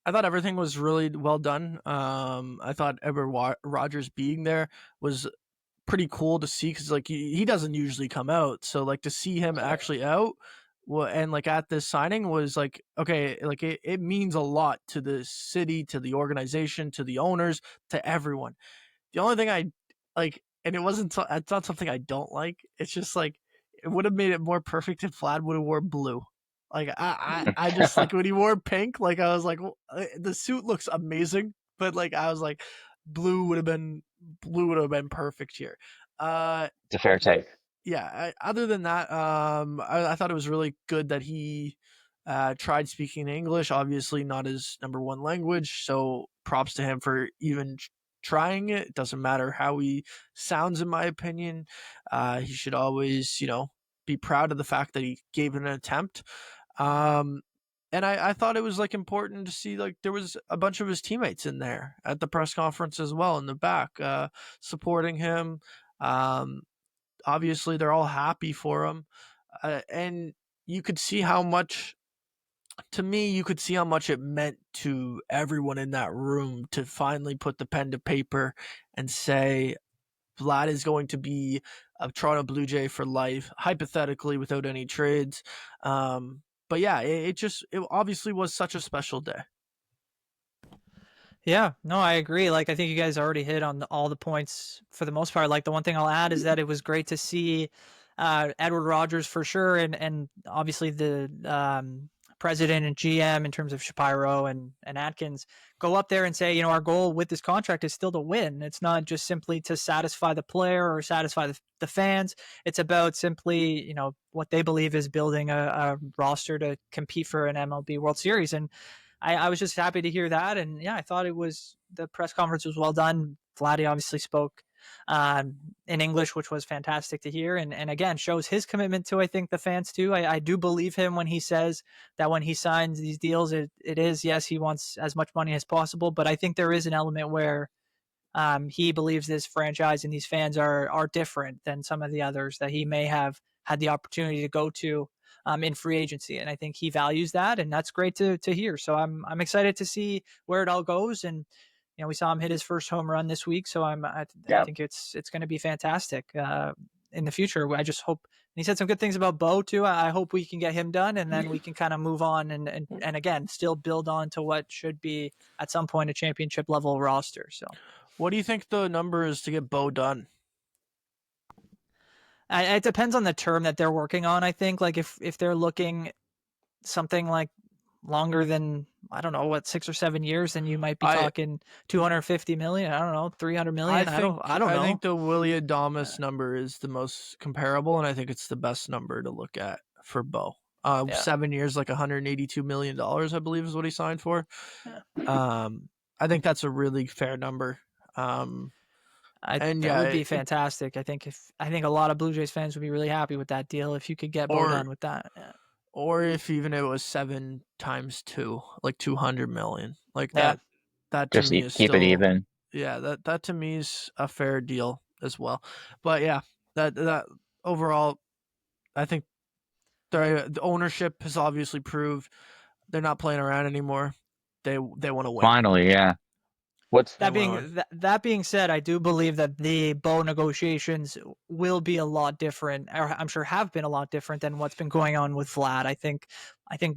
I thought everything was really well done. I thought Edward Rogers being there was pretty cool to see because like he doesn't usually come out, so like to see him actually out, well, and like at this signing was like okay, like it means a lot to the city, to the organization, to the owners, to everyone. The only thing I like, and it's not something I don't like. It's just like it would have made it more perfect if Vlad would have wore blue. Like I just like when he wore pink. Like I was like, well, the suit looks amazing, but like I was like, blue would have been perfect here. It's a fair take. Yeah. Other than that, I thought it was really good that he tried speaking English. Obviously, not his number one language, so props to him for even trying it. It doesn't matter how he sounds, in my opinion. He should always, be proud of the fact that he gave it an attempt. Um, and I thought it was like important to see like there was a bunch of his teammates in there at the press conference as well in the back, supporting him. Um, Obviously, they're all happy for him, and you could see how much. To me, you could see how much it meant to everyone in that room to finally put the pen to paper and say Vlad is going to be a Toronto Blue Jay for life, hypothetically without any trades. But yeah, it obviously was such a special day. Yeah, no, I agree. Like, I think you guys already hit on all the points for the most part. Like, the one thing I'll add is that it was great to see Edward Rogers for sure, and obviously the president and GM in terms of Shapiro and Atkins go up there and say, our goal with this contract is still to win. It's not just simply to satisfy the player or satisfy the fans. It's about simply, what they believe is building a roster to compete for an MLB World Series. And I was just happy to hear that. And yeah, I thought the press conference was well done. Vladdy obviously spoke in English, which was fantastic to hear. And again, shows his commitment to, I think, the fans too. I do believe him when he says that when he signs these deals, it is, yes, he wants as much money as possible. But I think there is an element where he believes this franchise and these fans are different than some of the others that he may have had the opportunity to go to in free agency, and I think he values that, and that's great to hear. So I'm excited to see where it all goes, and we saw him hit his first home run this week, so I think it's going to be fantastic in the future. I just hope. And he said some good things about Bo too. I hope we can get him done, and then we can kind of move on and again still build on to what should be at some point a championship level roster. So. What do you think the number is to get Bo done? It depends on the term that they're working on. I think like if they're looking something like longer than, I don't know, 6 or 7 years, then you might be talking 250 million. I don't know, 300 million. I don't know. I think the Willie Adames number is the most comparable, and I think it's the best number to look at for Bo. 7 years, like $182 million, I believe is what he signed for. Yeah. I think that's a really fair number. That would be fantastic. I think a lot of Blue Jays fans would be really happy with that deal if you could get Bo done with that. Yeah. Or if even it was 7 times 2, like 200 million, like that to just me is keep still, it even. Yeah, that to me is a fair deal as well. But yeah, that overall, I think the ownership has obviously proved they're not playing around anymore. They want to win. Finally, yeah. What's They wanna win. That being said, I do believe that the Bo negotiations will be a lot different, or I'm sure have been a lot different than what's been going on with Vlad. I think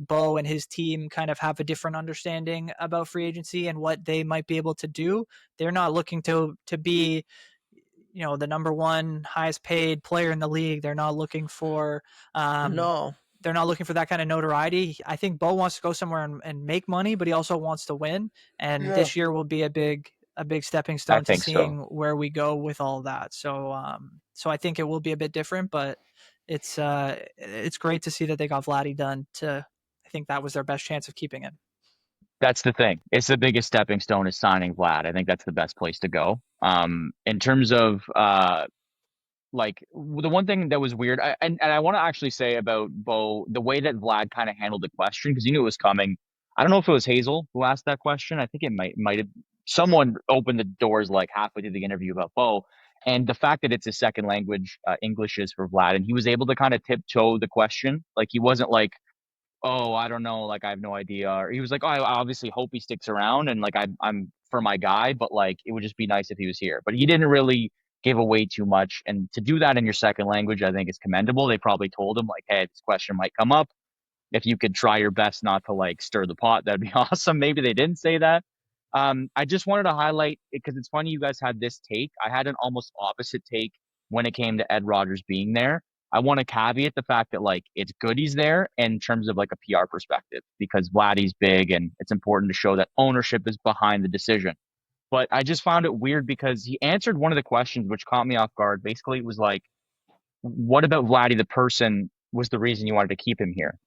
Bo and his team kind of have a different understanding about free agency and what they might be able to do. They're not looking to be, the number one highest paid player in the league. They're not looking for No. they're not looking for that kind of notoriety. I think Bo wants to go somewhere and make money, but he also wants to win. And this year will be a big stepping I stone to think seeing so. where we go with all that. So I think it will be a bit different, but it's great to see that they got Vladdy done. I think that was their best chance of keeping him. That's the thing. It's the biggest stepping stone is signing Vlad. I think that's the best place to go. In terms of like the one thing that was weird, and I want to actually say about Bo, the way that Vlad kind of handled the question because he knew it was coming. I don't know if it was Hazel who asked that question. I think it might have someone opened the doors like halfway through the interview about Bo, and the fact that it's his second language, English is for Vlad, and he was able to kind of tiptoe the question. Like he wasn't like, oh, I don't know, like I have no idea. Or he was like, oh, I obviously hope he sticks around, and like I'm for my guy, but like it would just be nice if he was here. But he didn't really give away too much, and to do that in your second language, I think is commendable. They probably told him like, hey, this question might come up. If you could try your best not to like stir the pot, that'd be awesome. Maybe they didn't say that. I just wanted to highlight because it's funny you guys had this take. I had an almost opposite take when it came to Ed Rogers being there. I want to caveat the fact that like it's good he's there in terms of like a PR perspective because Vladdy's big and it's important to show that ownership is behind the decision. But I just found it weird because he answered one of the questions which caught me off guard. Basically, it was like, "What about Vladdy the person was the reason you wanted to keep him here?"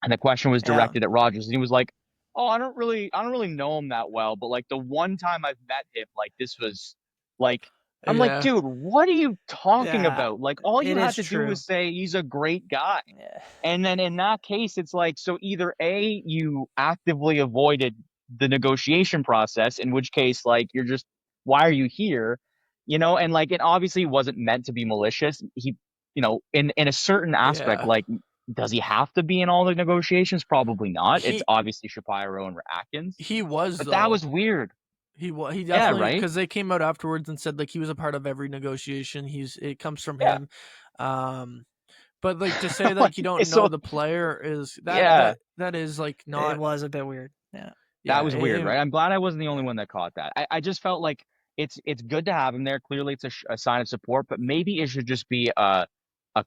And the question was Yeah. directed at Rogers, and he was like, "Oh, I don't really know him that well, but like the one time I've met him, like this was like." I'm like, Yeah. dude, what are you talking Yeah, about? Like, all you it is had to do true. was say he's a great guy. Yeah. And then in that case, it's like, so either A, you actively avoided the negotiation process, in which case, like, you're just, why are you here? And like, it obviously wasn't meant to be malicious. He, in a certain aspect, Yeah. like, does he have to be in all the negotiations? Probably not. It's He obviously Shapiro and Atkins, he was but that though. was weird. He Yeah, definitely, right? because they came out afterwards and said like he was a part of every negotiation. It comes from Yeah. him. Um, but like to say like you don't know So, the player is yeah. that is like It not. was a bit weird. Yeah. That Yeah. was weird, right? I'm glad I wasn't the only one that caught that. I just felt like it's good to have him there. Clearly, it's a sign of support, but maybe it should just be a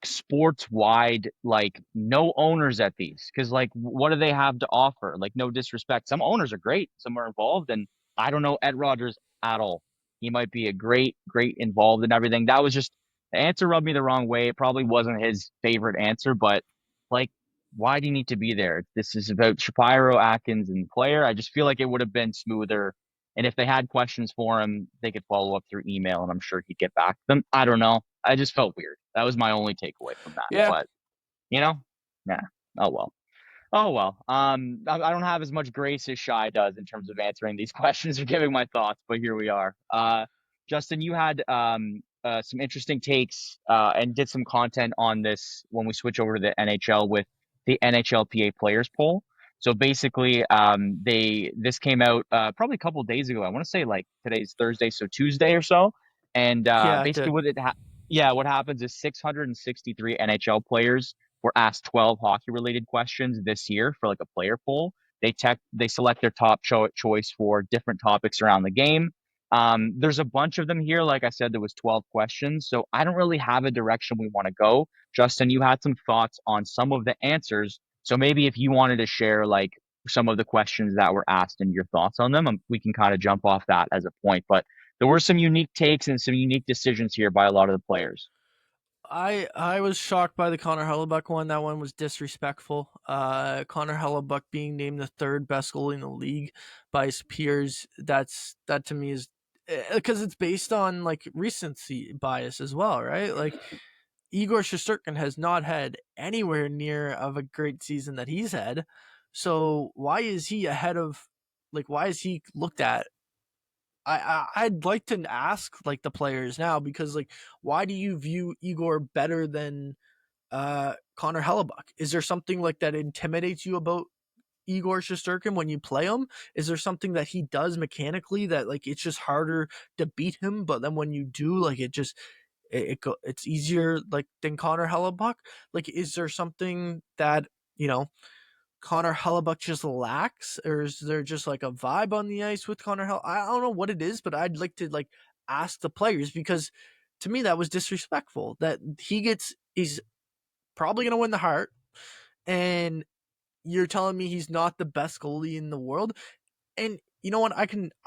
sports wide like no owners at these because like what do they have to offer? Like no disrespect, some owners are great, some are involved, and I don't know Ed Rogers at all. He might be a great involved in everything. That was just the answer rubbed me the wrong way. It probably wasn't his favorite answer, but like why do you need to be there? This is about Shapiro, Atkins, and player. I just feel like it would have been smoother. And if they had questions for him, they could follow up through email, and I'm sure he'd get back to them. I don't know. I just felt weird. That was my only takeaway from that. Yeah. But yeah. Oh well. Oh well. I don't have as much grace as Shy does in terms of answering these questions or giving my thoughts, but here we are. Justin, you had some interesting takes and did some content on this when we switch over to the NHL with the NHLPA players poll. So basically, this came out probably a couple of days ago. I want to say like today's Thursday, so Tuesday or so. And Yeah. It basically, did. what happens is 663 NHL players were asked 12 hockey related questions this year for like a player poll. They select their top choice for different topics around the game. There's a bunch of them here. Like I said, there was 12 questions. So I don't really have a direction we want to go. Justin, you had some thoughts on some of the answers. So maybe if you wanted to share like some of the questions that were asked and your thoughts on them, we can kind of jump off that as a point. But there were some unique takes and some unique decisions here by a lot of the players. I was shocked by the Connor Hellebuck one. That one was disrespectful. Connor Hellebuck being named the third best goalie in the league by his peers. That to me is because it's based on like recency bias as well, right? Like Igor Shesterkin has not had anywhere near of a great season that he's had. So why is he ahead of? Like, why is he looked at? I'd like to ask like the players now, because like, why do you view Igor better than Connor Hellebuck? Is there something like that intimidates you about Igor Shesterkin when you play him? Is there something that he does mechanically that like it's just harder to beat him, but then when you do, like it's easier like than Connor Hellebuck? Like, is there something that, you know, Connor Hellebuck just lacks, or is there just like a vibe on the ice with Connor Hell? I don't know what it is, but I'd like to like ask the players, because to me that was disrespectful. That he's probably gonna win the Hart, and you're telling me he's not the best goalie in the world. And you know what?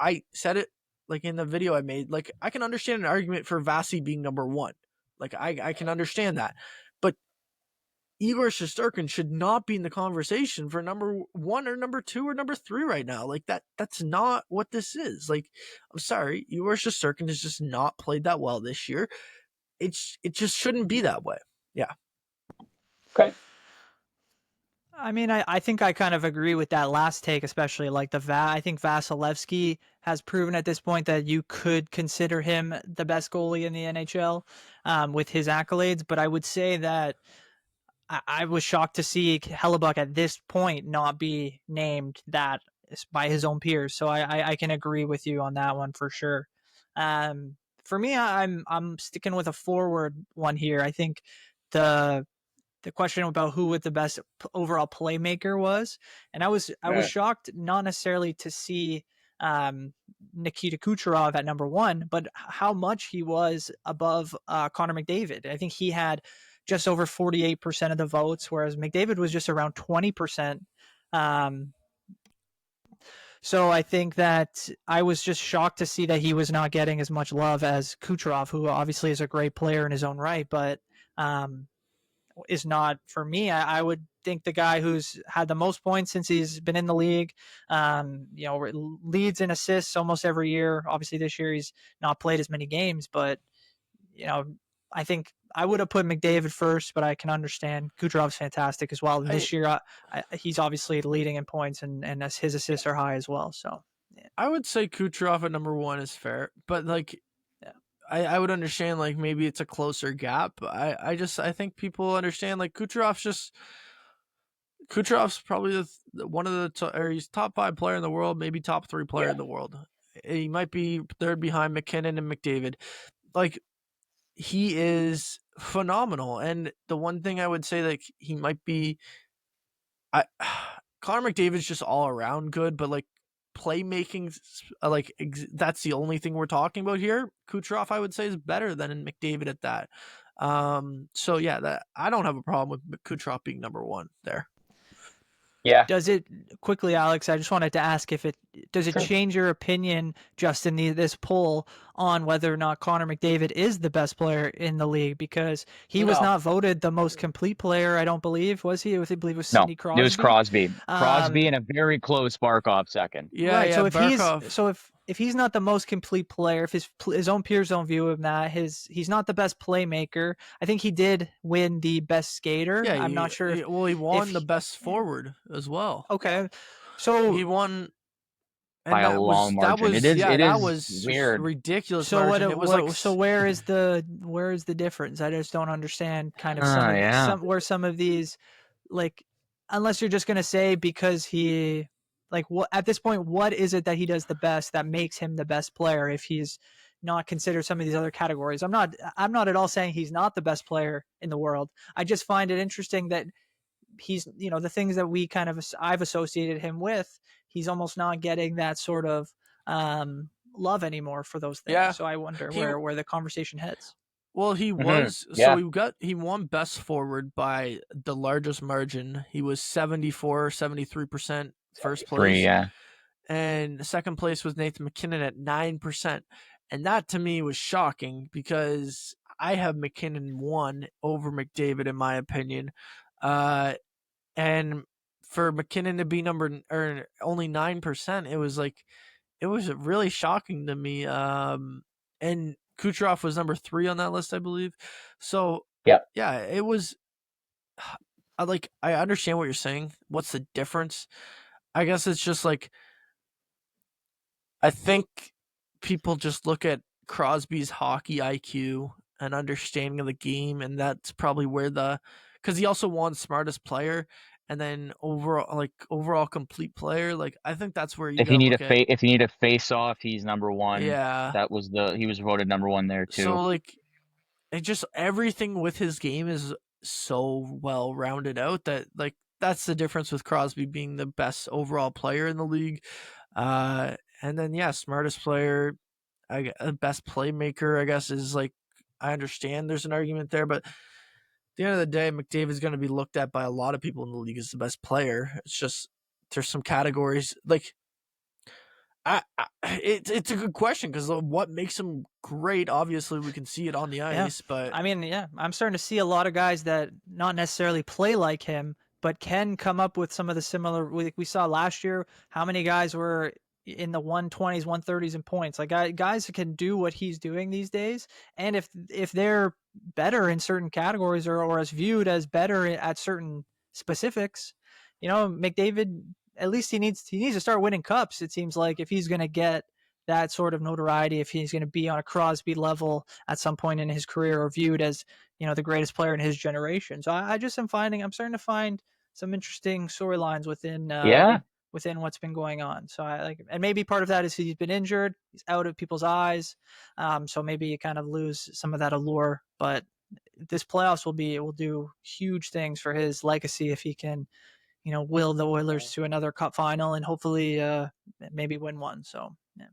I said it like in the video I made. Like, I can understand an argument for Vasi being number one. Like, I can understand that, but Igor Shesterkin should not be in the conversation for number one or number two or number three right now. Like, that's not what this is. Like, I'm sorry, Igor Shesterkin has just not played that well this year. It just shouldn't be that way. Yeah. Okay. I mean, I think I kind of agree with that last take, especially like I think Vasilevsky has proven at this point that you could consider him the best goalie in the NHL with his accolades. But I would say that I was shocked to see Hellebuck at this point not be named that by his own peers. So I can agree with you on that one for sure. For me, I'm sticking with a forward one here. I think the question about who the best overall playmaker was, and I was shocked not necessarily to see Nikita Kucherov at number one, but how much he was above Connor McDavid. I think he had just over 48% of the votes, whereas McDavid was just around 20%. So I think that I was just shocked to see that he was not getting as much love as Kucherov, who obviously is a great player in his own right, but is not, for me. I would think the guy who's had the most points since he's been in the league, leads in assists almost every year. Obviously this year he's not played as many games, but I think I would have put McDavid first, but I can understand Kucherov's fantastic as well. And this year, he's obviously leading in points, and his assists are high as well. So yeah. I would say Kucherov at number one is fair, but like, yeah. I would understand like maybe it's a closer gap. I think people understand like Kucherov's probably one of the he's top 5 player in the world, maybe top 3 player in the world. He might be third behind McKinnon and McDavid. Like, he is phenomenal. And the one thing I would say, like, he might be, Connor McDavid's just all around good, but like playmaking, like that's the only thing we're talking about here. Kucherov, I would say, is better than McDavid at that. So yeah, that I don't have a problem with Kucherov being number one there. Yeah. Does it quickly, Alex? I just wanted to ask if it change your opinion just in this poll on whether or not Connor McDavid is the best player in the league, because he was not voted the most complete player. I don't believe, was he? I believe it was Sidney Crosby. It was Crosby. Crosby and a very close Barkov second. Yeah, right. Yeah, so if he's not the most complete player, if his own peers don't view him that, he's not the best playmaker. I think he did win the best skater. Yeah, I'm not sure. He won the best forward as well. Okay, so he won by a long margin. That was weird, ridiculous. So margin. So where is the difference? I just don't understand. Kind of where some of these, like, unless you're just gonna say because he. Like, what at this point, what is it that he does the best that makes him the best player if he's not considered some of these other categories? I'm not at all saying he's not the best player in the world. I just find it interesting that he's, the things that I've associated him with, he's almost not getting that sort of love anymore for those things. Yeah. So I wonder where the conversation heads. Well, he was, he won best forward by the largest margin. He was 73% first place. And second place was Nathan McKinnon at 9%. And that to me was shocking, because I have McKinnon 1 over McDavid in my opinion. And for McKinnon to be only 9%, it was really shocking to me. And Kucherov was number 3 on that list, I believe. So yeah, it was I understand what you're saying. What's the difference? I guess it's just like, I think people just look at Crosby's hockey IQ and understanding of the game, and that's probably where because he also won smartest player and then overall complete player. Like I think that's where you If you gotta need look at. if you need a face off, he's number one. Yeah. He was voted number one there too. So like it just everything with his game is so well rounded out that like that's the difference with Crosby being the best overall player in the league. And then smartest player, best playmaker, I guess is like I understand there's an argument there, but at the end of the day, McDavid's going to be looked at by a lot of people in the league as the best player. It's just there's some categories like it's a good question because what makes him great? Obviously, we can see it on the ice, but I mean, I'm starting to see a lot of guys that not necessarily play like him, but can come up with some of the similar. We saw last year how many guys were in the 120s, 130s in points. Like guys can do what he's doing these days, and if they're better in certain categories or as viewed as better at certain specifics, McDavid. At least he needs to start winning cups. It seems like if he's going to get that sort of notoriety, if he's going to be on a Crosby level at some point in his career or viewed as, the greatest player in his generation. So I'm starting to find some interesting storylines within what's been going on. So and maybe part of that is he's been injured. He's out of people's eyes. So maybe you kind of lose some of that allure, but this playoffs will do huge things for his legacy if he can, will the Oilers to another cup final and hopefully maybe win one. So, yeah.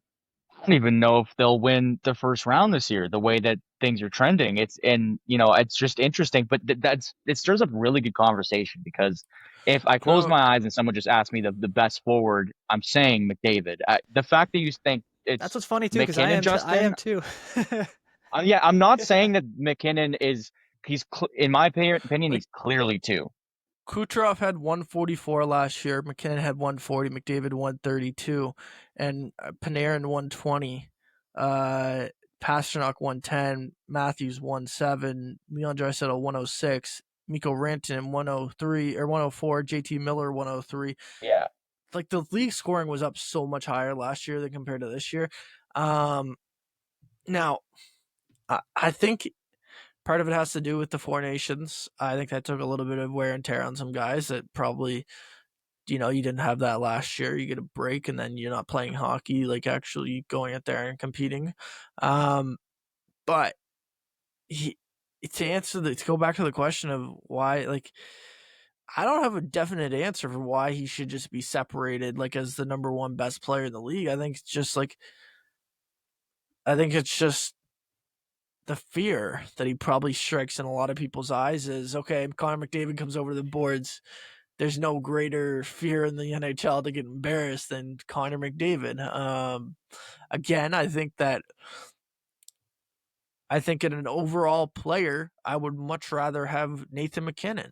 I don't even know if they'll win the first round this year, the way that things are trending. It's just interesting, but it stirs up really good conversation because if I close my eyes and someone just asked me the best forward, I'm saying McDavid. The fact that you think that's what's funny too, because I am too. I'm not saying that McKinnon in my opinion, he's clearly two. Kucherov had 144 last year. McKinnon had 140. McDavid 132, and Panarin 120. Pasternak 110. Matthews 17. Leon Draisaitl 106. Mikko Rantanen 103 or 104. JT Miller 103. Yeah, like the league scoring was up so much higher last year than compared to this year. Now, I think part of it has to do with the Four Nations. I think that took a little bit of wear and tear on some guys that probably, you didn't have that last year. You get a break and then you're not playing hockey, like actually going out there and competing. But to go back to the question of why, like, I don't have a definite answer for why he should just be separated, like, as the number one best player in the league. I think it's just the fear that he probably strikes in a lot of people's eyes is, okay, Connor McDavid comes over the boards. There's no greater fear in the NHL to get embarrassed than Connor McDavid. Again, I think in an overall player, I would much rather have Nathan McKinnon.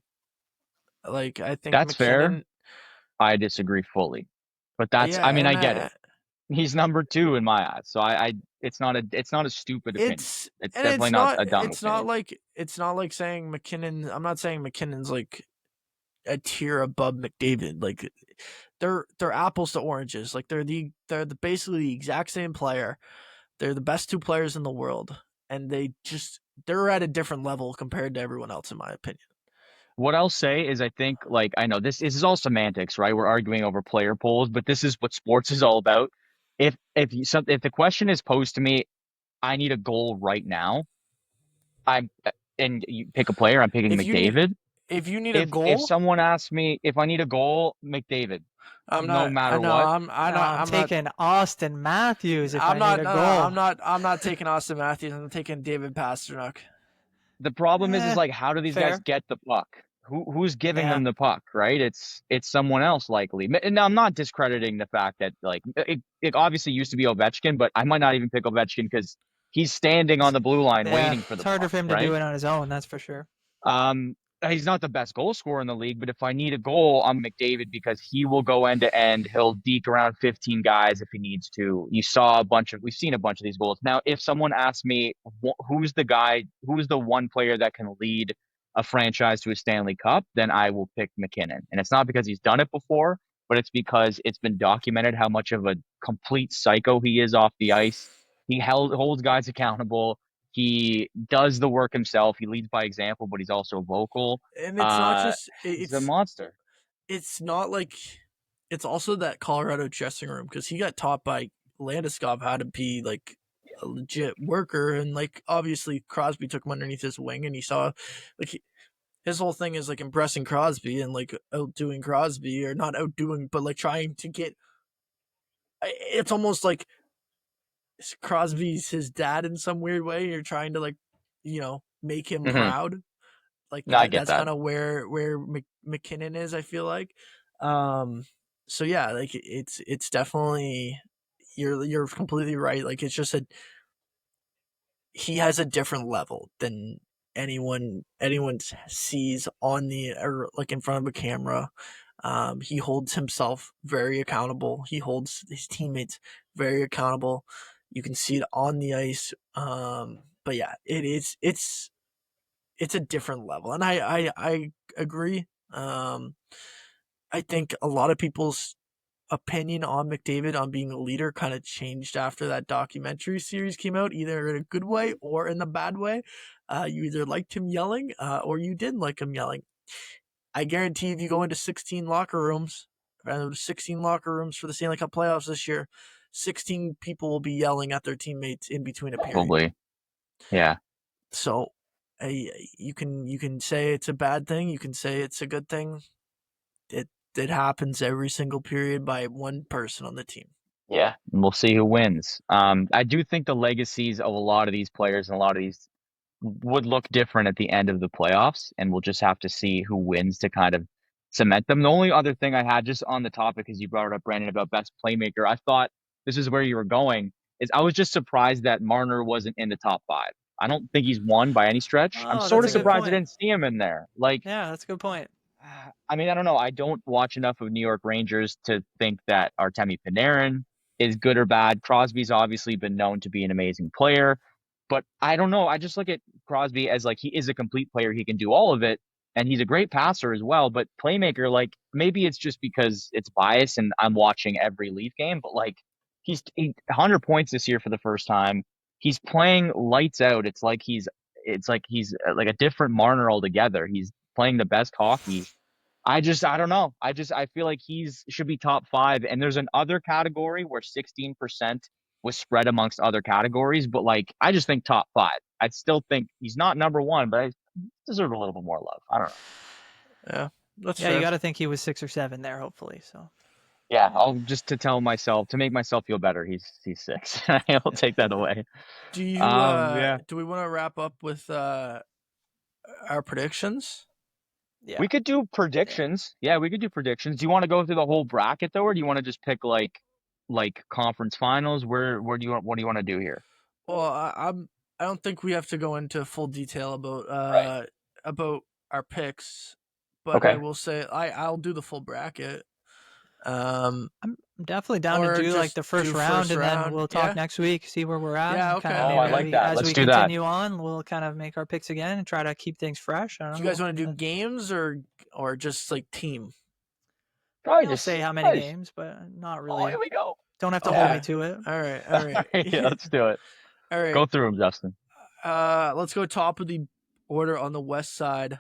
Like, I think that's McKinnon, fair. I disagree fully, but I get it. He's number two in my eyes, so it's not a stupid opinion. It's definitely not a dumb opinion. It's not like saying McKinnon. I'm not saying McKinnon's like a tier above McDavid. Like they're apples to oranges. Like they're basically the exact same player. They're the best two players in the world, and they're at a different level compared to everyone else, in my opinion. What I'll say is I think, like, I know this is all semantics, right? We're arguing over player polls, but this is what sports is all about. If the question is posed to me, I need a goal right now. And you pick a player. I'm picking McDavid. If you need a goal, if someone asks me if I need a goal, McDavid. No matter what. I'm taking Austin Matthews if I need a goal. I'm not taking Austin Matthews. I'm taking David Pastrnak. The problem is like, how do these guys get the puck? Who's giving them the puck, right? It's someone else likely. And now I'm not discrediting the fact that, like, it obviously used to be Ovechkin, but I might not even pick Ovechkin because he's standing on the blue line waiting for the puck. It's harder for him to do it on his own, that's for sure. He's not the best goal scorer in the league, but if I need a goal, I'm McDavid because he will go end to end. He'll deke around 15 guys if he needs to. We've seen a bunch of these goals. Now, if someone asks me who's the one player that can lead a franchise to a Stanley Cup, then I will pick McKinnon. And it's not because he's done it before, but it's because it's been documented how much of a complete psycho he is off the ice. He holds guys accountable. He does the work himself. He leads by example, but he's also vocal. And it's not just He's a monster. it's not like it's also that Colorado dressing room, because he got taught by Landeskog how to be like a legit worker, and like obviously Crosby took him underneath his wing, and he saw like his whole thing is like impressing Crosby and like outdoing Crosby, or not outdoing, but like trying to get. It's almost like Crosby's his dad in some weird way. You're trying to like, make him proud. Like No, I get that's that. kind of where McKinnon is, I feel like. So yeah, like it's definitely you're completely right. Like it's just he has a different level than anyone sees on the, or like in front of a camera. He holds himself very accountable. He holds his teammates very accountable. You can see it on the ice. But yeah, it's a different level, and I agree. I think a lot of people's opinion on McDavid on being a leader kind of changed after that documentary series came out, either in a good way or in the bad way. You either liked him yelling, or you didn't like him yelling. I guarantee if you go into 16 locker rooms, 16 locker rooms for the Stanley Cup playoffs this year, 16 people will be yelling at their teammates in between a period. Probably. Yeah. So you can say it's a bad thing. You can say it's a good thing. It happens every single period by one person on the team. Yeah, and we'll see who wins. I do think the legacies of a lot of these players and a lot of these would look different at the end of the playoffs, and we'll just have to see who wins to kind of cement them. The only other thing I had just on the topic, as you brought it up, Brandon, about best playmaker, I thought this is where you were going, is I was just surprised that Marner wasn't in the top 5. I don't think he's won by any stretch. I'm sort of surprised I didn't see him in there. Like, yeah, that's a good point. I mean, I don't know. I don't watch enough of New York Rangers to think that Artemi Panarin is good or bad. Crosby's obviously been known to be an amazing player, but I don't know. I just look at Crosby as like he is a complete player. He can do all of it, and he's a great passer as well. But playmaker, like maybe it's just because it's bias and I'm watching every Leaf game, but like he's 100 points this year for the first time. He's playing lights out. It's like he's like a different Marner altogether. He's playing the best hockey. I don't know. I feel like should be top 5. And there's an other category where 16% was spread amongst other categories, but like I just think top 5. I still think he's not number 1, but I deserve a little bit more love. I don't know. Yeah, that's fair. You got to think he was 6 or 7 there, hopefully. So. Yeah, I'll just to make myself feel better. He's 6. I'll take that away. Do you? Do we want to wrap up with our predictions? Yeah. We could do predictions. Yeah, we could do predictions. Do you want to go through the whole bracket though, or do you want to just pick like conference finals? What do you want to do here? Well, I don't think we have to go into full detail about about our picks, but okay. I will say I'll do the full bracket. I'm definitely down to do like the first round, and then we'll talk next week, see where we're at. Yeah, okay. I like that. As we continue on, we'll kind of make our picks again and try to keep things fresh. Do you guys want to do games or just like team? Probably just say how many games, but not really. Oh, here we go. Don't have to hold me to it. All right. Yeah, let's do it. All right. Go through them, Justin. Let's go top of the order on the west side.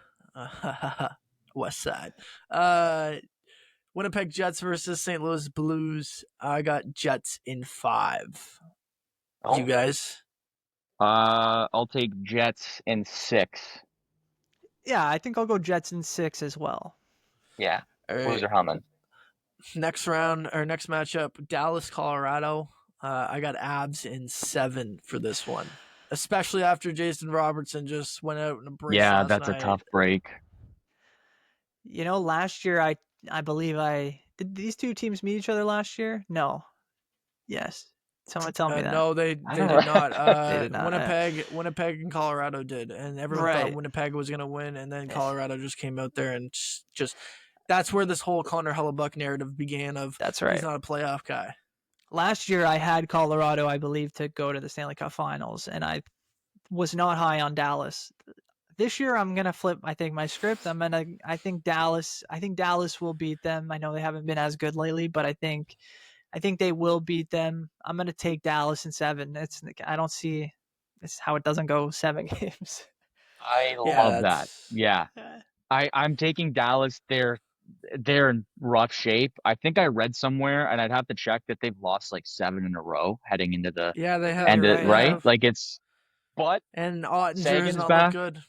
West side. Winnipeg Jets versus St. Louis Blues. I got Jets in 5. Oh. You guys? I'll take Jets in 6. Yeah, I think I'll go Jets in 6 as well. Yeah. Blues are humming. Next round or next matchup, Dallas, Colorado. I got Abs in 7 for this one, especially after Jason Robertson just went out in a break. Yeah, that's a tough break. You know, last year I believe did these two teams meet each other last year? No. Yes. Someone tell me that. No, they did not. They did not. Winnipeg and Colorado did, and everyone thought Winnipeg was going to win, and then Colorado just came out there and just. That's where this whole Connor Hellebuck narrative began. That's right. He's not a playoff guy. Last year I had Colorado, I believe, to go to the Stanley Cup Finals, and I was not high on Dallas. This year I'm gonna flip. I think my script. I think Dallas will beat them. I know they haven't been as good lately, but I think I think they will beat them. I'm going to take Dallas in 7. I don't see how it doesn't go 7 games. I Yeah, love that. Yeah. I'm taking Dallas. They're in rough shape. I think I read somewhere, and I'd have to check, that they've lost like 7 in a row heading into the yeah, they have. end You're of, right, They yeah. right? have. Like but And Ottinger has Sagan's not looked back. good.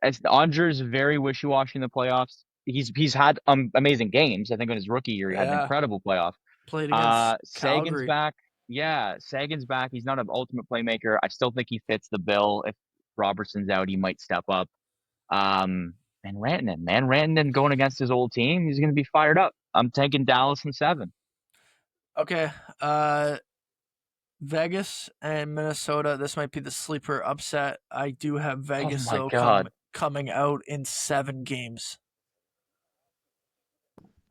Ottinger's very wishy-washy in the playoffs. He's had amazing games. I think in his rookie year, he had an Yeah. incredible playoff. Played against Sagan's Calgary. back. Yeah, Sagan's back. He's not an ultimate playmaker. I still think he fits the bill. If Robertson's out, he might step up. And Rantanen going against his old team, he's going to be fired up. I'm taking Dallas in 7. Okay. Vegas and Minnesota. This might be the sleeper upset. I do have Vegas Oh my God. coming out in 7 games.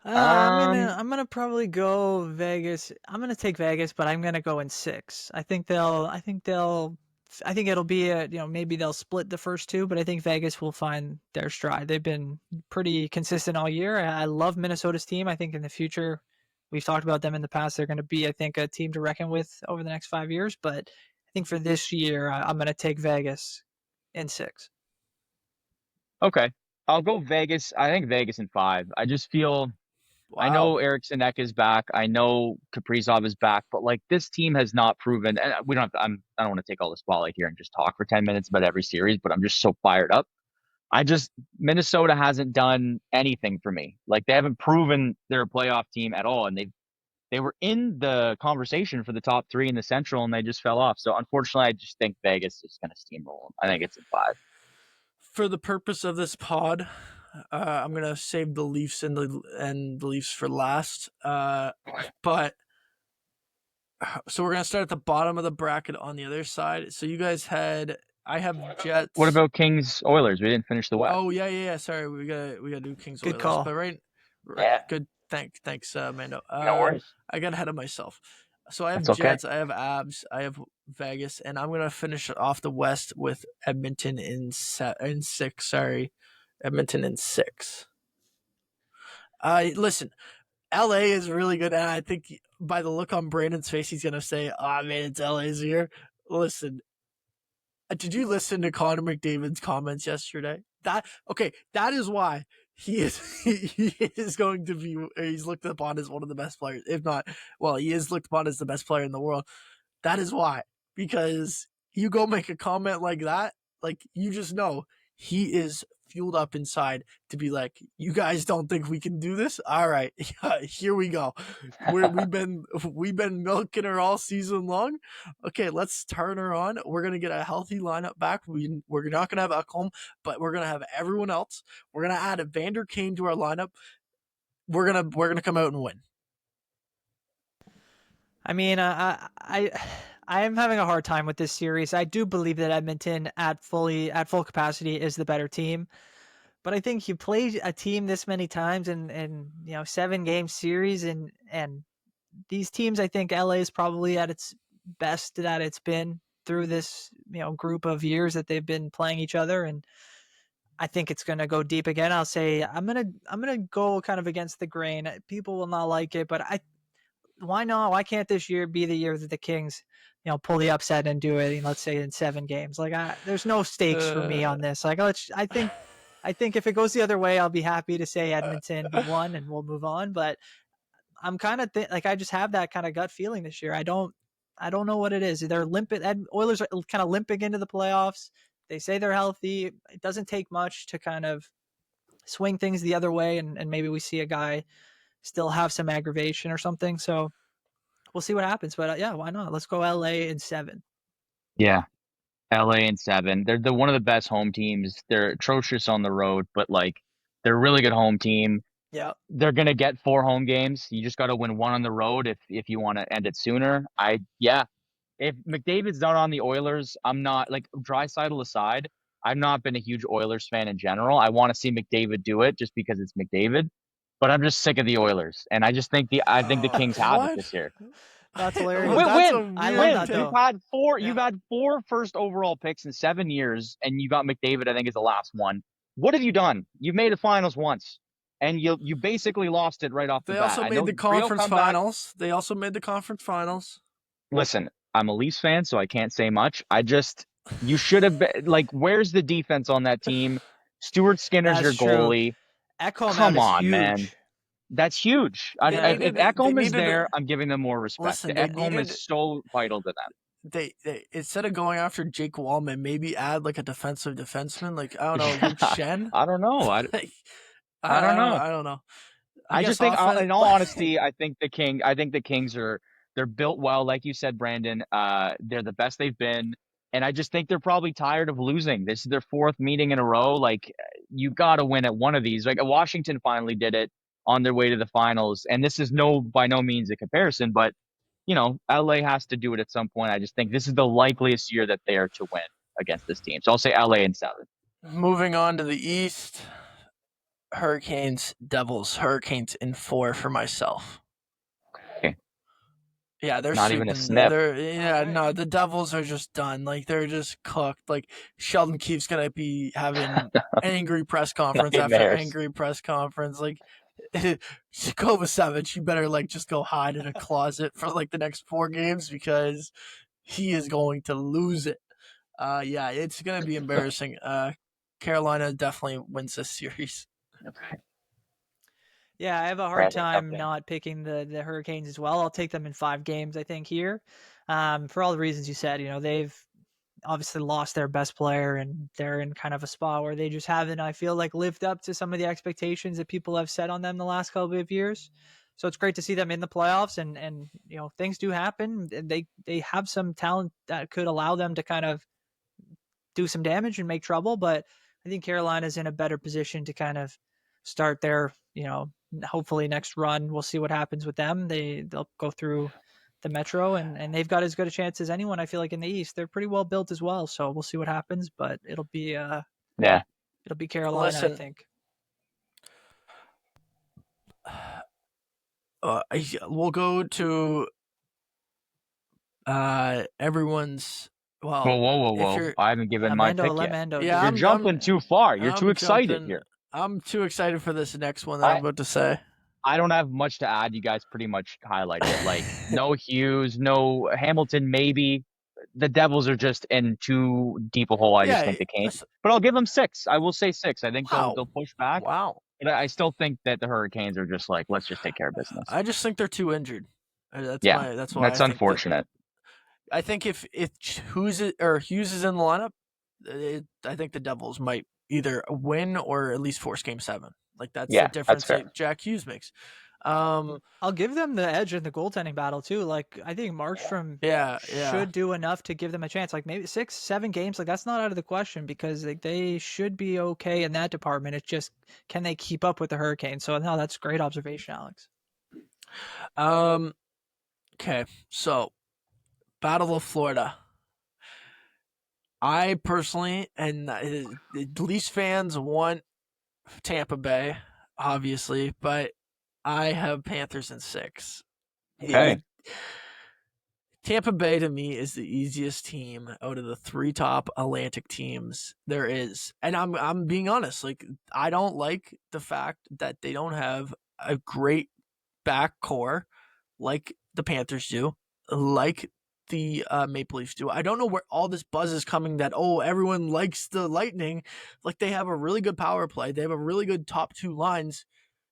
I'm gonna probably go Vegas. I'm gonna take Vegas, but I'm gonna go in 6. I think it'll be maybe they'll split the first 2, but I think Vegas will find their stride. They've been pretty consistent all year. I love Minnesota's team. I think in the future, we've talked about them in the past. They're going to be, I think, a team to reckon with over the next 5 years. But I think for this year, I'm going to take Vegas in 6. Okay. I'll go Vegas. I think Vegas in 5. I just feel I know Eriksson Ek is back. I know Kaprizov is back, but like this team has not proven. And we don't have to, I don't want to take all the spotlight here and just talk for 10 minutes about every series, but I'm just so fired up. Minnesota hasn't done anything for me. Like they haven't proven they're a playoff team at all, and they were in the conversation for the top 3 in the Central, and they just fell off. So unfortunately, I just think Vegas is going to steamroll them. I think it's in 5. For the purpose of this pod, I'm gonna save the Leafs and the Leafs for last. But so we're gonna start at the bottom of the bracket on the other side. So you guys I have Jets. What about Kings Oilers? We didn't finish the West. Oh yeah. Sorry, we gotta do Kings Good Oilers. call. But right, Yeah. good. Thanks, Mando. No worries. I got ahead of myself. So I have That's okay. Jets, I have Abs, I have Vegas, and I'm gonna finish off the West with Edmonton in 6. Sorry, Edmonton in 6. Listen, LA is really good, and I think by the look on Brandon's face, he's gonna say, "Oh man, it's LA's year." Listen, did you listen to Connor McDavid's comments yesterday? That is why he is going to be. He's looked upon as one of the best players, if not, well, he is looked upon as the best player in the world. That is why, because you go make a comment like that, like you just know he is fueled up inside to be like, you guys don't think we can do this? All right, here we go. We've been milking her all season long. Okay, let's turn her on. We're gonna get a healthy lineup back. We're not gonna have Ekholm, but we're gonna have everyone else. We're gonna add Evander Kane to our lineup. We're gonna come out and win. I mean, I am having a hard time with this series. I do believe that Edmonton at full capacity is the better team, but I think you play a team this many times in 7-game series, and these teams, I think LA is probably at its best that it's been through this group of years that they've been playing each other, and I think it's going to go deep again. I'll say I'm gonna go kind of against the grain. People will not like it, but why not? Why can't this year be the year that the Kings, pull the upset and do it? Let's say in 7 games. Like there's no stakes for me on this. Like I think if it goes the other way, I'll be happy to say Edmonton won and we'll move on. But I'm kind of I just have that kind of gut feeling this year. I don't know what it is. They're limping. Oilers are kind of limping into the playoffs. They say they're healthy. It doesn't take much to kind of swing things the other way, and maybe we see a guy still have some aggravation or something. So we'll see what happens. But yeah, why not? Let's go LA in 7. Yeah. LA in 7. They're one of the best home teams. They're atrocious on the road, but like they're a really good home team. Yeah. They're gonna get 4 home games. You just gotta win 1 on the road if you want to end it sooner. If McDavid's not on the Oilers, I'm not, like, Draisaitl aside, I've not been a huge Oilers fan in general. I want to see McDavid do it just because it's McDavid, but I'm just sick of the Oilers, and I just think the Kings have it this year. That's hilarious. Win. I love that, though. You've had 4 first overall picks in 7 years, and you got McDavid, I think, is the last one. What have you done? You've made the finals once. and you basically lost it right off the They bat. also I made know the real conference comeback. finals. They also made the conference finals. Listen, I'm a Leafs fan, so I can't say much. You should have been like, where's the defense on that team? Stuart Skinner's your That's true. goalie. Ekholm out Come is on, man. huge. That's huge. They If needed. They Ekholm is needed. there, I'm giving them more respect. Listen, they Ekholm needed. is so vital to them. They instead of going after Jake Wallman, maybe add like a defensive defenseman, like I don't know, Luke Shen. I don't know. Like, I don't know. I don't know. I guess just think, offense. in all honesty, I think the Kings they're built well, like you said, Brandon. They're the best they've been, and I just think they're probably tired of losing. This is their fourth meeting in a row. Like, you got to win at one of these. Like, Washington finally did it on their way to the finals, and this is by no means a comparison, but LA has to do it at some point. I just think this is the likeliest year that they are to win against this team. So I'll say LA and 7. Moving on to the East. Hurricanes, Devils. Hurricanes in 4 for myself. Okay. Yeah, they're Not even a sweeping. sniff. No, the Devils are just done. Like, they're just cooked. Like, Sheldon Keefe's gonna be having angry press conference after angry press conference. Like, Kovacevic, you better just go hide in a closet for the next 4 games because he is going to lose it. Yeah, it's gonna be embarrassing. Carolina definitely wins this series. Okay. Yeah, I have a hard time not picking the Hurricanes as well. I'll take them in 5 games, I think, here. For all the reasons you said, they've obviously lost their best player and they're in kind of a spot where they just haven't, I feel like, lived up to some of the expectations that people have set on them the last couple of years. So it's great to see them in the playoffs and things do happen. They have some talent that could allow them to kind of do some damage and make trouble, but I think Carolina's in a better position to kind of start their, hopefully next run. We'll see what happens with them. They'll go through the Metro and they've got as good a chance as anyone, I feel like, in the East. They're pretty well built as well, so we'll see what happens, but it'll be Carolina. Listen, I think. We'll go to everyone's. Well, whoa! I haven't given my pick yet. Yeah, you're jumping too far. You're too excited here. I'm too excited for this next one that I'm about to say. I don't have much to add. You guys pretty much highlighted it. Like, no Hughes, no Hamilton, maybe. The Devils are just in too deep a hole. I just think they can't. But I'll give them 6. I will say 6. I think they'll push back. Wow. But I still think that the Hurricanes are just like, let's just take care of business. I just think they're too injured. That's why. That's unfortunate. I think if Hughes is in the lineup, I think the Devils might either win or at least force Game 7. Like, that's the difference that Jack Hughes makes. I'll give them the edge in the goaltending battle too. Like, I think Markstrom should do enough to give them a chance. Like, maybe 6-7 games. Like, that's not out of the question because they should be okay in that department. It's just, can they keep up with the Hurricanes? So no, that's great observation, Alex. Okay, so Battle of Florida. I personally, and Leafs fans want Tampa Bay, obviously, but I have Panthers in 6. Okay. Tampa Bay to me is the easiest team out of the 3 top Atlantic teams there is. And I'm being honest, I don't like the fact that they don't have a great back core like the Panthers do, like the Maple Leafs do. I don't know where all this buzz is coming that, everyone likes the Lightning. Like, they have a really good power play. They have a really good top 2 lines.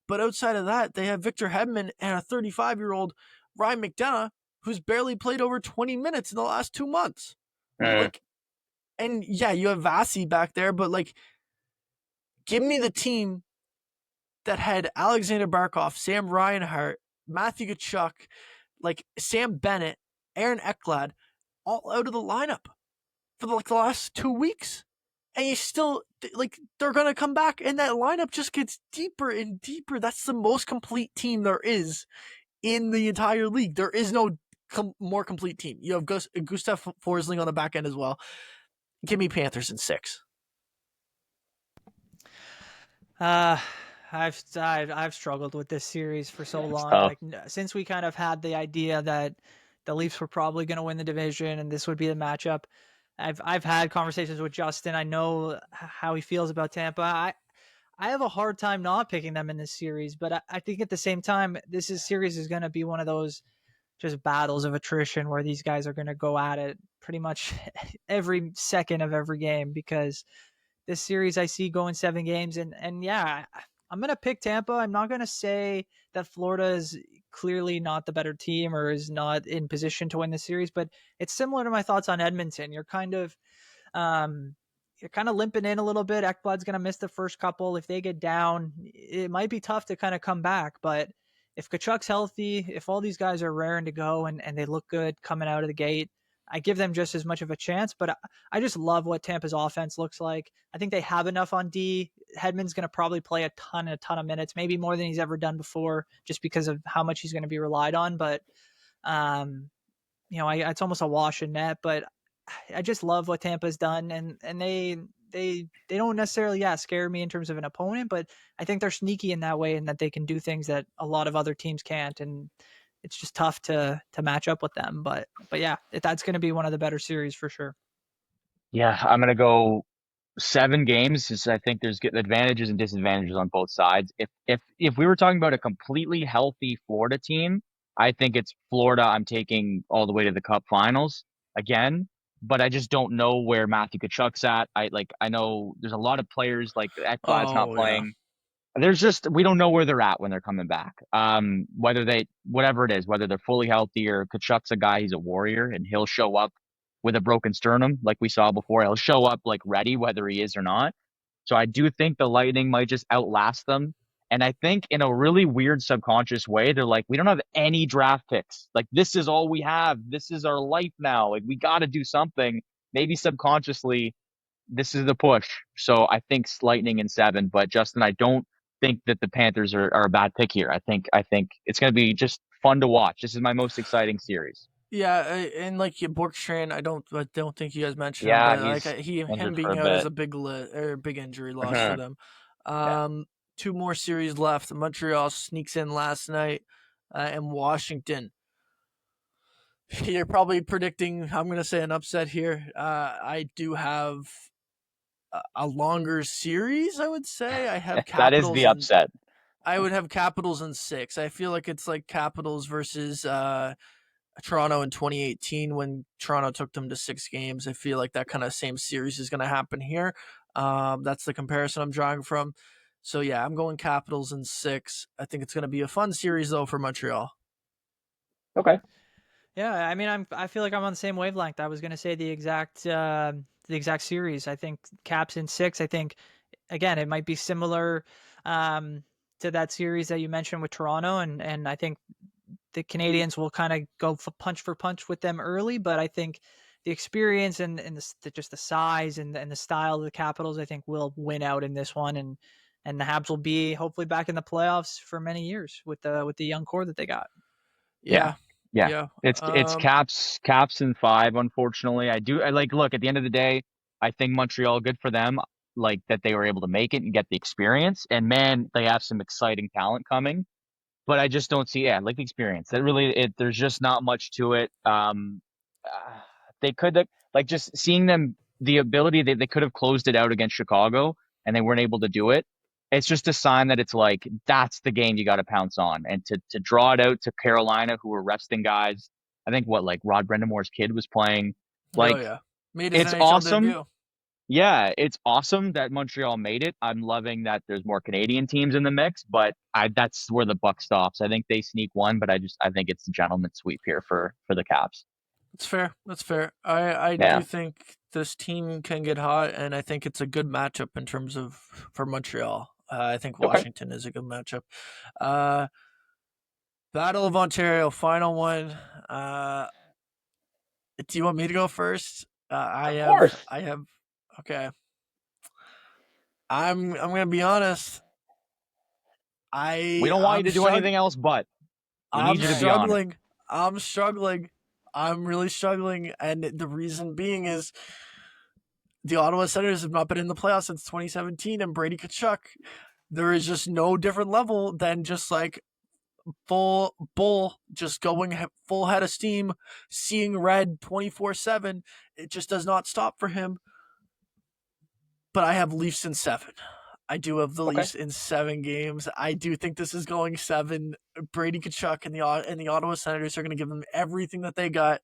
But outside of that, they have Victor Hedman and a 35-year-old Ryan McDonough who's barely played over 20 minutes in the last 2 months. And yeah, you have Vasi back there, but give me the team that had Alexander Barkov, Sam Reinhart, Matthew Tkachuk, Sam Bennett, Aaron Ekblad, all out of the lineup for the last 2 weeks. And you still, they're going to come back, and that lineup just gets deeper and deeper. That's the most complete team there is in the entire league. There is no more complete team. You have Gustav Forsling on the back end as well. Give me Panthers in 6. I've struggled with this series for so long. Since we kind of had the idea that the Leafs were probably going to win the division and this would be the matchup, I've had conversations with Justin. I know how he feels about Tampa. I have a hard time not picking them in this series, but I think at the same time, series is going to be one of those just battles of attrition where these guys are going to go at it pretty much every second of every game, because this series I see going 7 games, and yeah, I'm going to pick Tampa. I'm not going to say that Florida is clearly not the better team or is not in position to win the series, but it's similar to my thoughts on Edmonton. Um, you're kind of limping in a little bit. Ekblad's going to miss the first couple. If they get down, it might be tough to kind of come back. But if Kachuk's healthy, if all these guys are raring to go and they look good coming out of the gate, I give them just as much of a chance. But I just love what Tampa's offense looks like. I think they have enough on D. Hedman's going to probably play a ton of minutes, maybe more than he's ever done before, just because of how much he's going to be relied on. But, it's almost a wash in net, but I just love what Tampa's done, and they don't necessarily scare me in terms of an opponent, but I think they're sneaky in that way, and that they can do things that a lot of other teams can't, and it's just tough to match up with them. But yeah, that's going to be one of the better series for sure. Yeah, I'm gonna go 7 games. Just, I think there's advantages and disadvantages on both sides. If we were talking about a completely healthy Florida team, I think it's Florida. I'm taking all the way to the Cup Finals again, but I just don't know where Matthew Tkachuk's at. I know there's a lot of players like Ekblad's not Oh, yeah. playing. We don't know where they're at when they're coming back. Whatever it is, whether they're fully healthy or Kachuk's a guy, he's a warrior and he'll show up with a broken sternum like we saw before. He'll show up like ready, whether he is or not. So I do think the Lightning might just outlast them. And I think in a really weird subconscious way, they're like, we don't have any draft picks. Like, this is all we have. This is our life now. Like, we got to do something. Maybe subconsciously, this is the push. So I think Lightning in 7. But Justin, I don't think that the Panthers are a bad pick here. I think it's going to be just fun to watch. This is my most exciting series. Yeah, and like Borkstrand, I don't think you guys mentioned him, Yeah, but like he's him injured for being a out is bit. a big injury loss for Mhm. them. Yeah. 2 more series left. Montreal sneaks in last night, and Washington. You're probably predicting I'm going to say an upset here. I do have a longer series. I would say I have That is Capitals the and upset. I would have Capitals in 6. I feel like it's like Capitals versus Toronto in 2018 when Toronto took them to 6 games. I feel like that kind of same series is going to happen here. That's the comparison I'm drawing from. So yeah, I'm going Capitals in 6. I think it's going to be a fun series though for Montreal. Okay. Yeah, I mean, I feel like I'm on the same wavelength. I was going to say the exact series. I think Caps in 6. I think again it might be similar to that series that you mentioned with Toronto, and I think the Canadians will kind of go punch for punch with them early, but I think the experience and just the size and the style of the Capitals, I think, will win out in this one, and the Habs will be hopefully back in the playoffs for many years with the young core that they got. Yeah. Yeah, Yeah. yeah. It's caps in 5, unfortunately. I like look at the end of the day, I think Montreal, good for them, like that they were able to make it and get the experience. And man, they have some exciting talent coming. But I just don't see, like the experience. There's just not much to it. They could like just seeing them, the ability that they could have closed it out against Chicago and they weren't able to do it. It's just a sign that it's like that's the game you got to pounce on, and to draw it out to Carolina, who were resting guys. I think like Rod Brendamore's kid was playing. Oh Like, yeah, made his it's NHL awesome. debut. Yeah, it's awesome that Montreal made it. I'm loving that there's more Canadian teams in the mix, but that's where the buck stops. I think they sneak one, but I think it's a gentleman's sweep here for the Caps. That's fair. That's fair. I do Yeah. think this team can get hot, and I think it's a good matchup in terms of for Montreal. I think Okay. Washington is a good matchup. Uh, Battle of Ontario, final one. Do you want me to go first? Of course. I have. Okay. I'm gonna be honest. We don't want you to do anything else, but we I'm need you to be honest. struggling. I'm struggling. I'm really struggling, and the reason being is the Ottawa Senators have not been in the playoffs since 2017, and Brady Tkachuk. There is just no different level than just like full bull, just going full head of steam, seeing red 24/7. It just does not stop for him. But I have Leafs in 7. I do have the Okay. Leafs in 7 games. I do think this is going 7. Brady Tkachuk and the Ottawa Senators are going to give them everything that they got.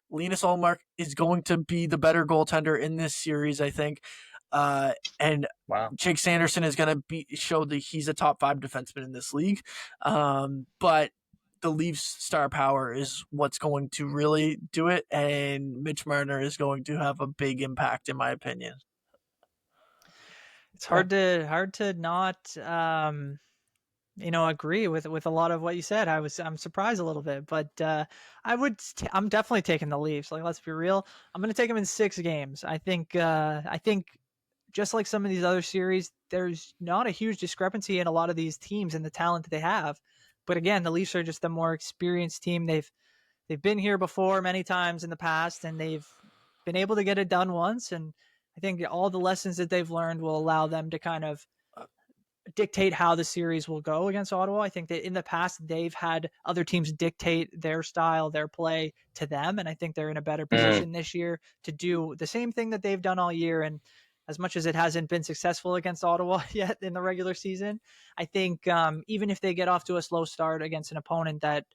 Linus Ullmark is going to be the better goaltender in this series, I think. And Wow. Jake Sanderson is going to show that he's a top 5 defenseman in this league. But the Leafs' star power is what's going to really do it, and Mitch Marner is going to have a big impact, in my opinion. It's hard to not agree with a lot of what you said. I'm surprised a little bit, but I'm definitely taking the Leafs. Like, let's be real. I'm going to take them in 6 games. I think just like some of these other series, there's not a huge discrepancy in a lot of these teams and the talent that they have. But again, the Leafs are just a more experienced team. They've been here before many times in the past, and they've been able to get it done once. And I think all the lessons that they've learned will allow them to kind of dictate how the series will go against Ottawa. I think that in the past, they've had other teams dictate their style, their play to them. And I think they're in a better position this year to do the same thing that they've done all year. And as much as it hasn't been successful against Ottawa yet in the regular season, I think even if they get off to a slow start against an opponent that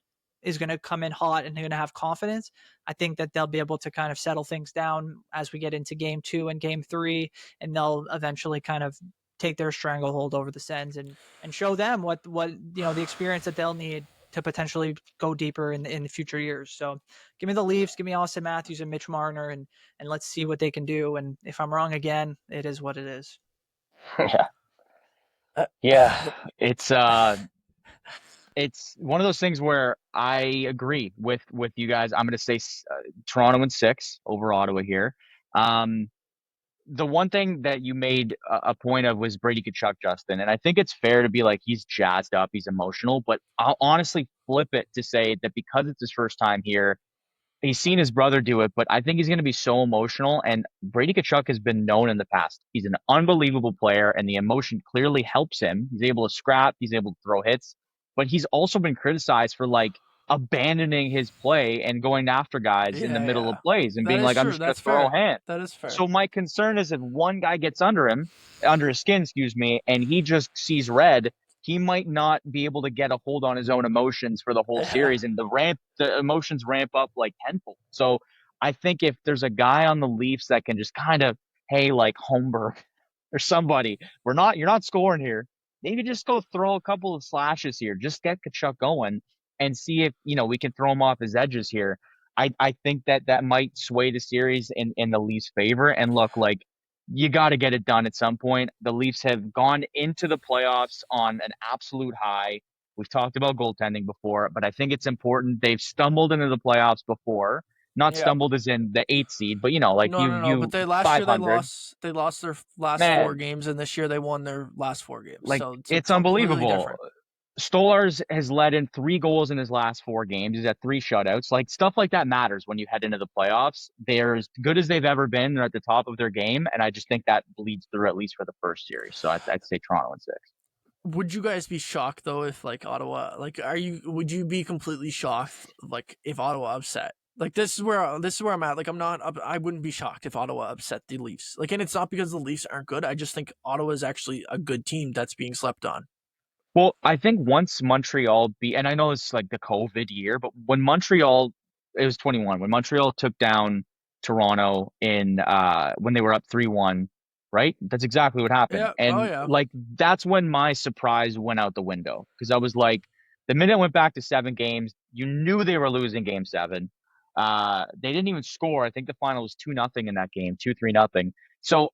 is going to come in hot and they're going to have confidence, I think that they'll be able to kind of settle things down as we get into game 2 and game 3, and they'll eventually kind of take their stranglehold over the Sens and show them what the experience that they'll need to potentially go deeper in the future years. So give me the Leafs, give me Austin Matthews and Mitch Marner, and let's see what they can do. And if I'm wrong again, it is what it is. Yeah. It's one of those things where I agree with you guys. I'm going to say Toronto in 6 over Ottawa here. The one thing that you made a point of was Brady Tkachuk, Justin, and I think it's fair to be like, he's jazzed up, he's emotional, but I'll honestly flip it to say that because it's his first time here, he's seen his brother do it, but I think he's going to be so emotional. And Brady Tkachuk has been known in the past. He's an unbelievable player, and the emotion clearly helps him. He's able to scrap, he's able to throw hits, but he's also been criticized for like abandoning his play and going after guys in the middle of plays and being like, I'm just going to throw a hand. That is fair. So my concern is if one guy gets under his skin, and he just sees red, he might not be able to get a hold on his own emotions for the whole series, and the emotions ramp up like tenfold. So I think if there's a guy on the Leafs that can just kind of, hey, like Holmberg or somebody, you're not scoring here. Maybe just go throw a couple of slashes here. Just get Tkachuk going and see if we can throw him off his edges here. I think that might sway the series in the Leafs' favor. And look, like, you got to get it done at some point. The Leafs have gone into the playoffs on an absolute high. We've talked about goaltending before, but I think it's important. They've stumbled into the playoffs before. Not stumbled as in the 8th seed, but No. But last year 500. they lost their last 4 games, and this year they won their last 4 games. Like, so it's unbelievable. Stolarz has led in 3 goals in his last 4 games. He's at 3 shutouts. Like, stuff like that matters when you head into the playoffs. They're as good as they've ever been. They're at the top of their game, and I just think that bleeds through at least for the first series. So I'd say Toronto in 6. Would you guys be shocked though if like Ottawa, like, would you be completely shocked like if Ottawa upset? Like, this is where I'm at. Like, I wouldn't be shocked if Ottawa upset the Leafs. Like, and it's not because the Leafs aren't good. I just think Ottawa is actually a good team that's being slept on. Well, I think once Montreal and I know it's like the COVID year, but when Montreal, it was 21, when Montreal took down Toronto when they were up 3-1, right? That's exactly what happened. Yeah. And like, that's when my surprise went out the window, because I was like, the minute it went back to 7 games, you knew they were losing game 7. They didn't even score. I think the final was 2-0 in that game, 2-3-0. So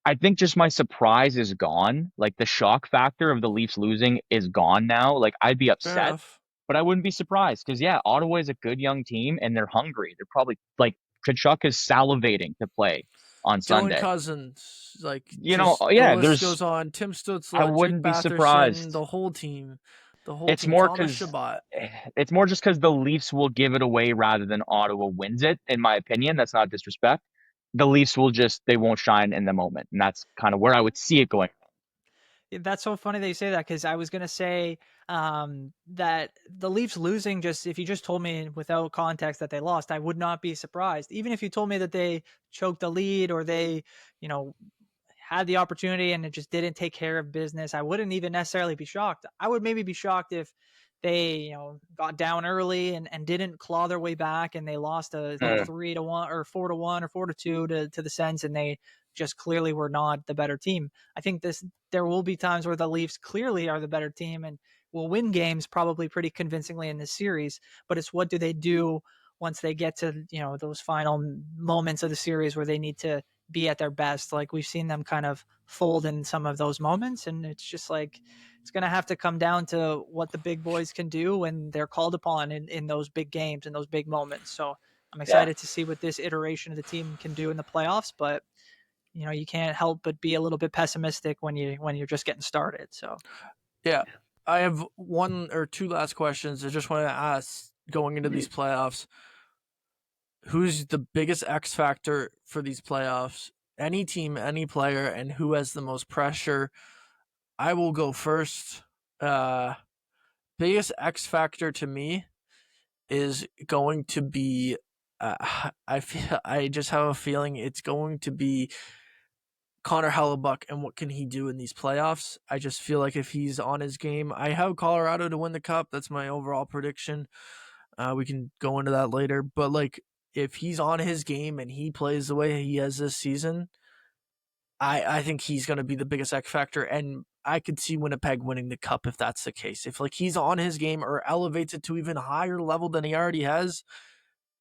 I think just my surprise is gone. Like, the shock factor of the Leafs losing is gone now. Like, I'd be upset, but I wouldn't be surprised because, Ottawa is a good young team and they're hungry. They're probably like, Tkachuk is salivating to play on Sunday. Dylan Cousins, like, the list goes on. Tim Stützle, I wouldn't Jake be Batherson, surprised. the whole team. It's more just because the Leafs will give it away rather than Ottawa wins it, in my opinion. That's not disrespect. The Leafs they won't shine in the moment. And that's kind of where I would see it going. That's so funny that you say that, because I was going to say that the Leafs losing, if you just told me without context that they lost, I would not be surprised. Even if you told me that they choked the lead or they, had the opportunity and it just didn't take care of business, I wouldn't even necessarily be shocked. I would maybe be shocked if they, got down early and didn't claw their way back and they lost a 3-1 or 4-1 or 4-2 to the Sens, and they just clearly were not the better team. I think there will be times where the Leafs clearly are the better team and will win games probably pretty convincingly in this series, but it's what do they do once they get to, those final moments of the series where they need to be at their best. Like we've seen them kind of fold in some of those moments, and it's just like it's going to have to come down to what the big boys can do when they're called upon in those big games and those big moments. So I'm excited to see what this iteration of the team can do in the playoffs, but you can't help but be a little bit pessimistic when you're just getting started. So yeah, I have one or two last questions. I just want to ask going into these playoffs, who's the biggest X factor for these playoffs? Any team, any player, and who has the most pressure? I will go first. Biggest X factor to me is going to be. I just have a feeling it's going to be Connor Hellebuck and what can he do in these playoffs. I just feel like if he's on his game, I have Colorado to win the cup. That's my overall prediction. We can go into that later, but like if he's on his game and he plays the way he has this season, I think he's going to be the biggest X factor, and I could see Winnipeg winning the cup if that's the case. If like he's on his game or elevates it to even higher level than he already has,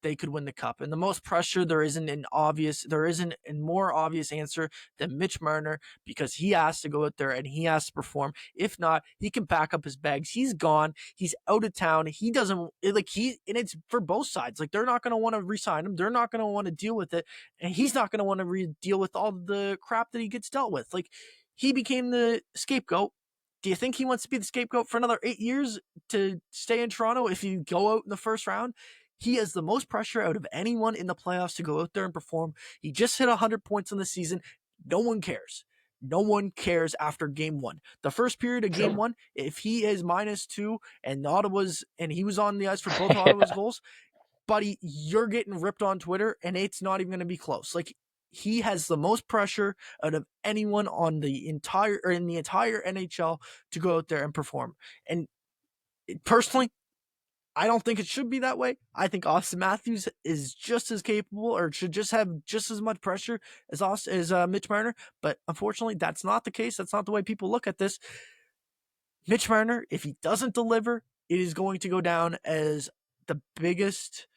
they could win the cup. And the most pressure, there isn't a more obvious answer than Mitch Marner, because he has to go out there and he has to perform. If not, he can pack up his bags. He's gone. He's out of town. He doesn't and it's for both sides. Like they're not going to want to re-sign him. They're not going to want to deal with it. And he's not going to want to deal with all the crap that he gets dealt with. Like he became the scapegoat. Do you think he wants to be the scapegoat for another 8 years to stay in Toronto if you go out in the first round? He has the most pressure out of anyone in the playoffs to go out there and perform. He just hit 100 points in the season. No one cares. No one cares after game one. The first period of game one, if he is -2 and he was on the ice for both Ottawa's goals, buddy, you're getting ripped on Twitter and it's not even going to be close. Like he has the most pressure out of anyone in the entire NHL to go out there and perform. And personally, I don't think it should be that way. I think Austin Matthews is just as capable, or should just have just as much pressure as Mitch Marner. But unfortunately, that's not the case. That's not the way people look at this. Mitch Marner, if he doesn't deliver, it is going to go down as the biggest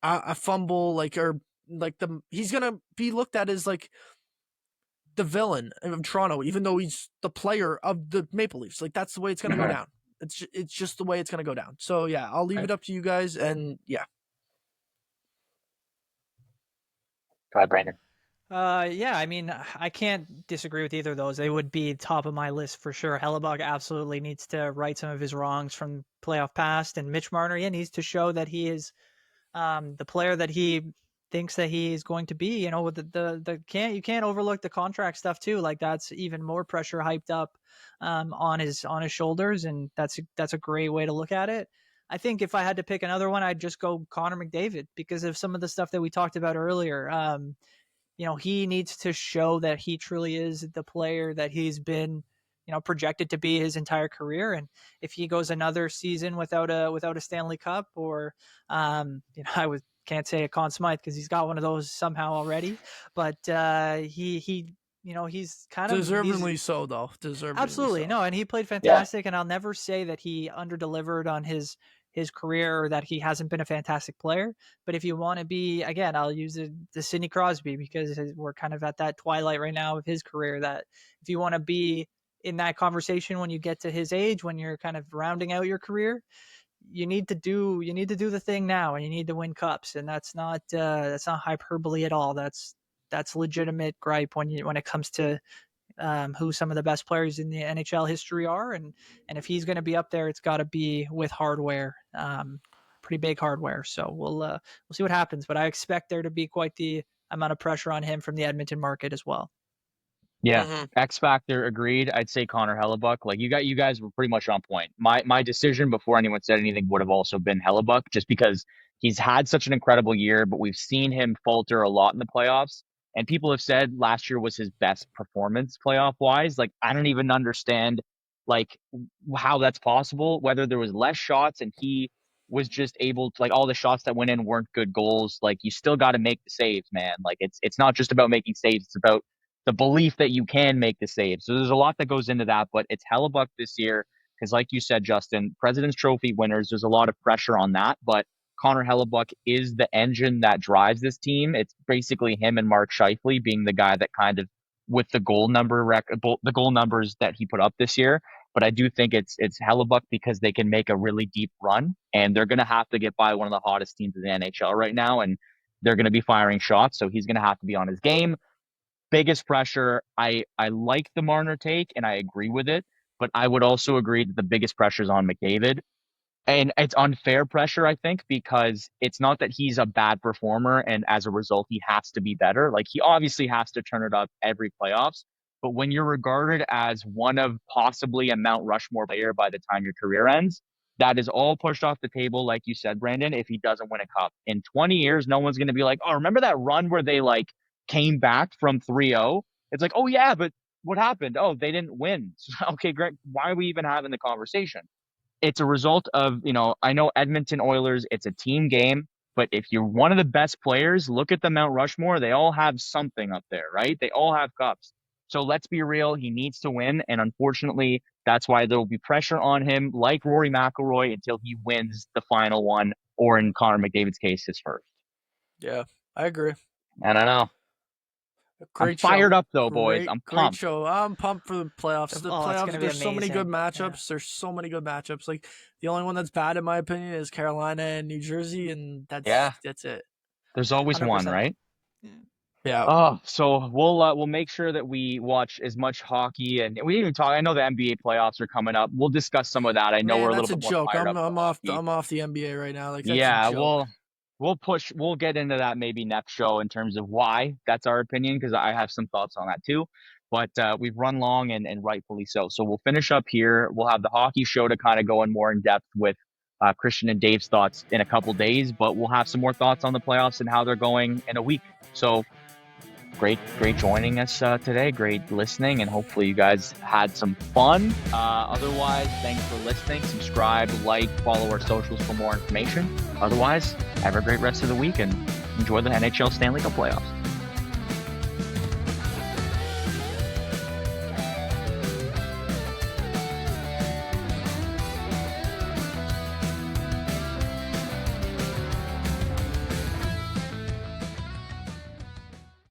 a fumble, he's going to be looked at as like the villain of Toronto, even though he's the player of the Maple Leafs. Like that's the way it's going to go down. It's just the way it's going to go down. So, yeah, I'll leave it up to you guys. And, yeah. Go ahead, Brandon. Yeah, I mean, I can't disagree with either of those. They would be top of my list for sure. Hellebuck absolutely needs to right some of his wrongs from playoff past. And Mitch Marner, needs to show that he is the player that he thinks that he is going to be. With you can't overlook the contract stuff too. Like that's even more pressure hyped up on his shoulders, and that's a great way to look at it. I think if I had to pick another one, I'd just go Connor McDavid because of some of the stuff that we talked about earlier. He needs to show that he truly is the player that he's been, projected to be his entire career. And if he goes another season without a Stanley Cup, or can't say a Conn Smythe because he's got one of those somehow already, but he's kind of deservedly so, though. Absolutely. So. No, and he played fantastic. Yeah. And I'll never say that he underdelivered on his career or that he hasn't been a fantastic player. But if you want to be, again, I'll use the Sidney Crosby because we're kind of at that twilight right now of his career, that if you want to be in that conversation when you get to his age, when you're kind of rounding out your career, you need to do the thing now, and you need to win cups. And that's not hyperbole at all. That's legitimate gripe when it comes to who some of the best players in the NHL history are. And if he's going to be up there, it's got to be with hardware, pretty big hardware. So we'll see what happens, but I expect there to be quite the amount of pressure on him from the Edmonton market as well. Yeah, X factor, agreed. I'd say Connor Hellebuck. Like you guys were pretty much on point. My decision before anyone said anything would have also been Hellebuck, just because he's had such an incredible year, but we've seen him falter a lot in the playoffs. And people have said last year was his best performance playoff wise. Like, I don't even understand like how that's possible, whether there was less shots and he was just able to, like, all the shots that went in weren't good goals. Like, you still got to make the saves, man. Like, it's not just about making saves, it's about the belief that you can make the saves. So there's a lot that goes into that, but it's Hellebuck this year because, like you said, Justin, President's Trophy winners, there's a lot of pressure on that, but Connor Hellebuck is the engine that drives this team. It's basically him and Mark Scheifele being the guy that kind of, with the goal numbers that he put up this year. But I do think it's Hellebuck because they can make a really deep run, and they're going to have to get by one of the hottest teams in the NHL right now, and they're going to be firing shots, so he's going to have to be on his game. Biggest pressure, I like the Marner take, and I agree with it, but I would also agree that the biggest pressure is on McDavid. And it's unfair pressure, I think, because it's not that he's a bad performer and as a result he has to be better. Like, he obviously has to turn it up every playoffs. But when you're regarded as one of possibly a Mount Rushmore player by the time your career ends, that is all pushed off the table, like you said, Brandon, if he doesn't win a cup. In 20 years, no one's going to be like, oh, remember that run where they like came back from 3-0? It's like, oh, yeah, but what happened? Oh, they didn't win. Okay, great. Why are we even having the conversation? It's a result of, I know Edmonton Oilers, it's a team game, but if you're one of the best players, look at the Mount Rushmore. They all have something up there, right? They all have cups. So let's be real. He needs to win. And unfortunately, that's why there will be pressure on him, like Rory McIlroy, until he wins the final one, or in Connor McDavid's case, his first. Yeah, I agree. I don't know. Great I'm fired show. up, though, boys. I'm Great pumped. show. I'm pumped for the playoffs. The Oh, it's playoffs, gonna be there's so many good amazing. matchups. Yeah. There's so many good matchups. Like, the only one that's bad, in my opinion, is Carolina and New Jersey, and that's it. There's always one, 100%. right? Yeah. Oh, so we'll make sure that we watch as much hockey, and we didn't even talk. I know the NBA playoffs are coming up. We'll discuss some of that. I know Man, we're a that's little a bit more joke. fired up for hockey. I'm off the NBA right now. Like, that's Yeah, a joke. we'll get into that maybe next show in terms of why that's our opinion, because I have some thoughts on that too. But we've run long and rightfully so. So we'll finish up here. We'll have the hockey show to kind of go in more in depth with Christian and Dave's thoughts in a couple days, but we'll have some more thoughts on the playoffs and how they're going in a week. So great joining us today. Great listening, and hopefully you guys had some fun. Otherwise, thanks for listening. Subscribe, like, follow our socials for more information. Otherwise, have a great rest of the week and enjoy the NHL Stanley Cup Playoffs.